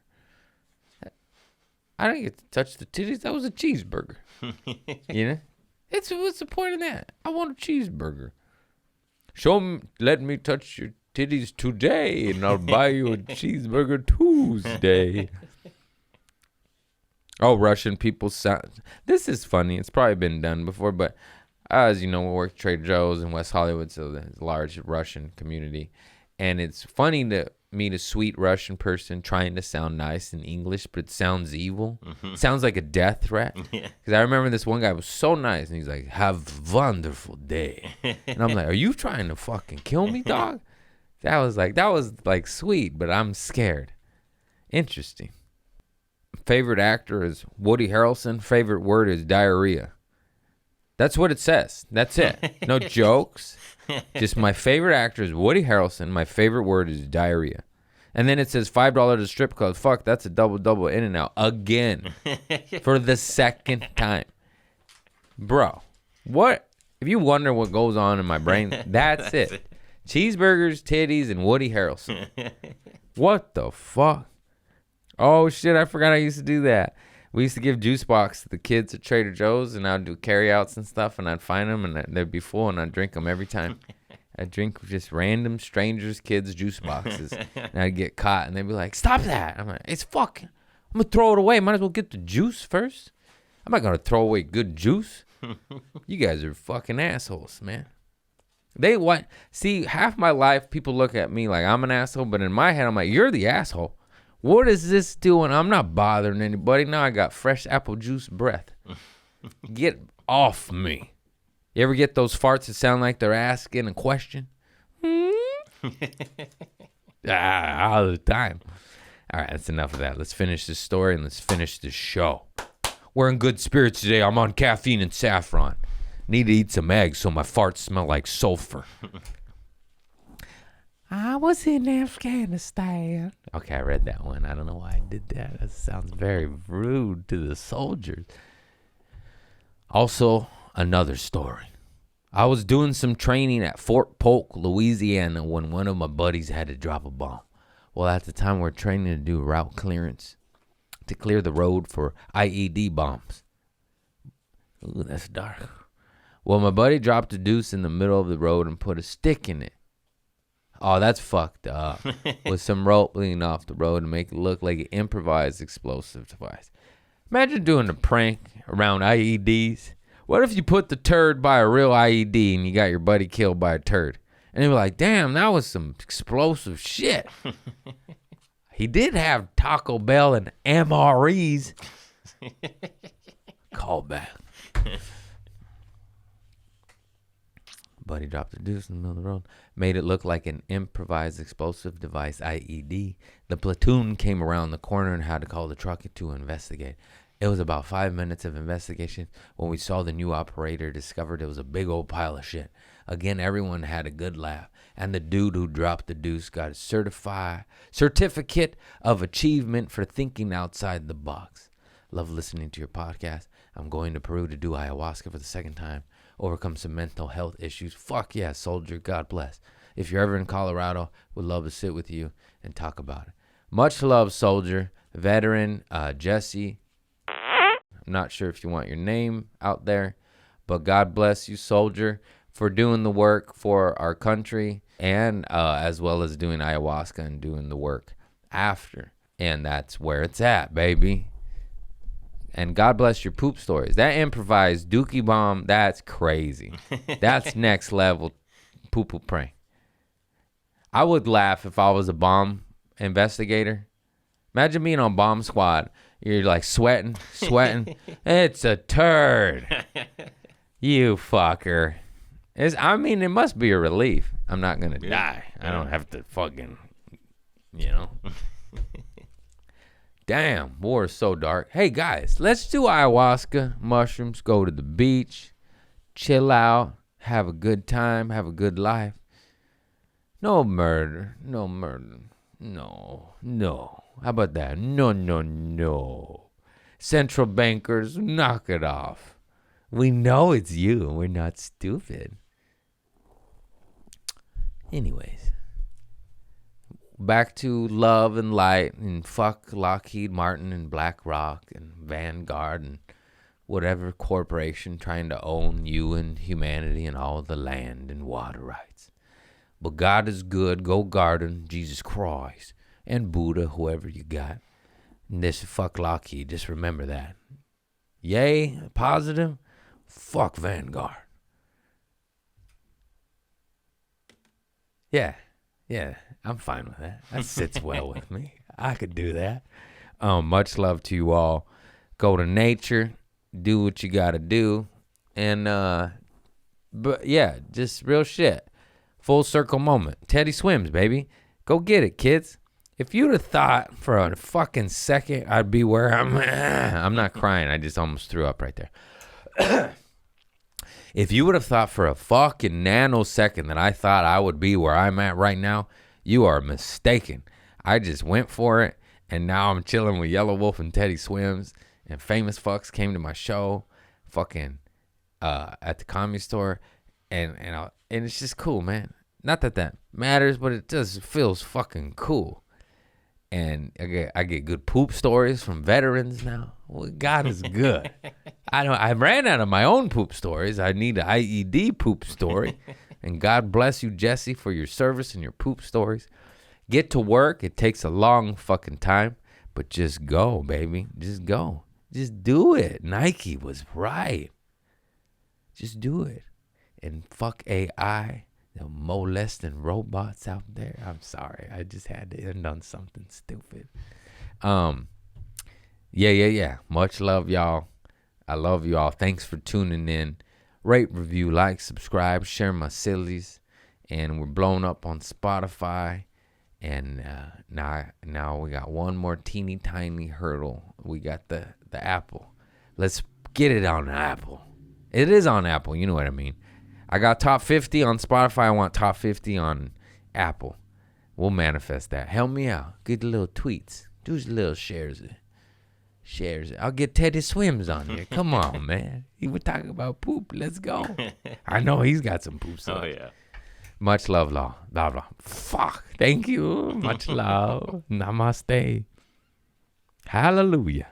I didn't get to touch the titties. That was a cheeseburger. You know? What's the point of that? I want a cheeseburger. Let me touch your titties today, and I'll buy you a cheeseburger Tuesday. Oh, Russian people sound. This is funny. It's probably been done before, but as you know, we work at Trader Joe's in West Hollywood, so there's a large Russian community. And it's funny to meet a sweet Russian person trying to sound nice in English, but it sounds evil. It sounds like a death threat. Because I remember this one guy was so nice, and he's like, have a wonderful day. And I'm like, are you trying to fucking kill me, dog? That was like sweet, but I'm scared. Interesting. Favorite actor is Woody Harrelson. Favorite word is diarrhea. That's what it says. That's it. No jokes. Just my favorite actor is Woody Harrelson. My favorite word is diarrhea. And then it says $5 at strip club. Fuck, that's a double In-N-Out. Again. For the second time. Bro, what? If you wonder what goes on in my brain, that's it. Cheeseburgers, titties, and Woody Harrelson. What the fuck? Oh, shit, I forgot I used to do that. We used to give juice box to the kids at Trader Joe's, and I'd do carryouts and stuff, and I'd find them, and they'd be full, and I'd drink them every time. I'd drink just random strangers' kids' juice boxes, and I'd get caught, and they'd be like, stop that. I'm like, it's fucking, I'm going to throw it away. Might as well get the juice first. I'm not going to throw away good juice. You guys are fucking assholes, man. See, half my life, people look at me like I'm an asshole, but in my head, I'm like, you're the asshole. What is this doing? I'm not bothering anybody. Now I got fresh apple juice breath. Get off me. You ever get those farts that sound like they're asking a question? All the time. All right, that's enough of that. Let's finish this story and let's finish this show. We're in good spirits today. I'm on caffeine and saffron. Need to eat some eggs so my farts smell like sulfur. I was in Afghanistan. Okay, I read that one. I don't know why I did that. That sounds very rude to the soldiers. Also, another story. I was doing some training at Fort Polk, Louisiana, when one of my buddies had to drop a bomb. Well, at the time, we're training to do route clearance to clear the road for IED bombs. Ooh, that's dark. Well, my buddy dropped a deuce in the middle of the road and put a stick in it. Oh, that's fucked up. With some rope leaning off the road to make it look like an improvised explosive device. Imagine doing a prank around IEDs. What if you put the turd by a real IED and you got your buddy killed by a turd? And they were like, damn, that was some explosive shit. He did have Taco Bell and MREs. Call back. Buddy dropped a deuce in the middle of the road. Made it look like an improvised explosive device, IED. The platoon came around the corner and had to call the truck to investigate. It was about 5 minutes of investigation when we saw the new operator discovered it was a big old pile of shit. Again, everyone had a good laugh. And the dude who dropped the deuce got a certificate of achievement for thinking outside the box. Love listening to your podcast. I'm going to Peru to do ayahuasca for the second time. Overcome some mental health issues. Fuck yeah, soldier. God bless. If you're ever in Colorado, would love to sit with you and talk about it. Much love, soldier. Veteran, Jesse. I'm not sure if you want your name out there, But God bless you, soldier, for doing the work for our country, and as well as doing ayahuasca and doing the work after. And that's where it's at, baby. And God bless your poop stories. That improvised dookie bomb, that's crazy. That's next level poo-poo prank. I would laugh if I was a bomb investigator. Imagine being on bomb squad. You're like sweating. It's a turd. You fucker. It must be a relief. I'm not going to die. I don't have to fucking, Damn, war is so dark. Hey, guys, let's do ayahuasca, mushrooms, go to the beach, chill out, have a good time, have a good life. No murder. No. How about that? No. Central bankers, knock it off. We know it's you. We're not stupid. Anyways, back to love and light and fuck Lockheed Martin and BlackRock and Vanguard and whatever corporation trying to own you and humanity and all the land and water rights. But God is good. Go garden, Jesus Christ, and Buddha, whoever you got. And this fuck Lockheed. Just remember that. Yay, positive. Fuck Vanguard. Yeah, I'm fine with that. That sits well with me. I could do that. Much love to you all. Go to nature, do what you gotta do, and but yeah, just real shit. Full circle moment. Teddy Swims, baby. Go get it, kids. If you'd have thought for a fucking second I'd be where I'm not crying. I just almost threw up right there. If you would have thought for a fucking nanosecond that I thought I would be where I'm at right now, you are mistaken. I just went for it, and now I'm chilling with Yelawolf and Teddy Swims, and famous fucks came to my show, fucking at the Comedy Store, and it's just cool, man. Not that matters, but it just feels fucking cool. And I get good poop stories from veterans now. Well, God is good. I ran out of my own poop stories. I need an IED poop story. And God bless you, Jesse, for your service and your poop stories. Get to work. It takes a long fucking time, but just go, baby. Just go. Just do it. Nike was right. Just do it. And fuck AI. They're molesting robots out there. I'm sorry. I just had to end on something stupid. Yeah. Much love, y'all. I love you all. Thanks for tuning in. Rate, review, like, subscribe, share my sillies. And we're blown up on Spotify. And now we got one more teeny tiny hurdle. We got the Apple. Let's get it on Apple. It is on Apple. You know what I mean. I got top 50 on Spotify. I want top 50 on Apple. We'll manifest that. Help me out. Get the little tweets. Do little shares. I'll get Teddy Swims on here. Come on, man. He was talking about poop. Let's go. I know he's got some poop stuff. Oh, yeah. Much love, blah, blah. Fuck. Thank you. Much love. Namaste. Hallelujah.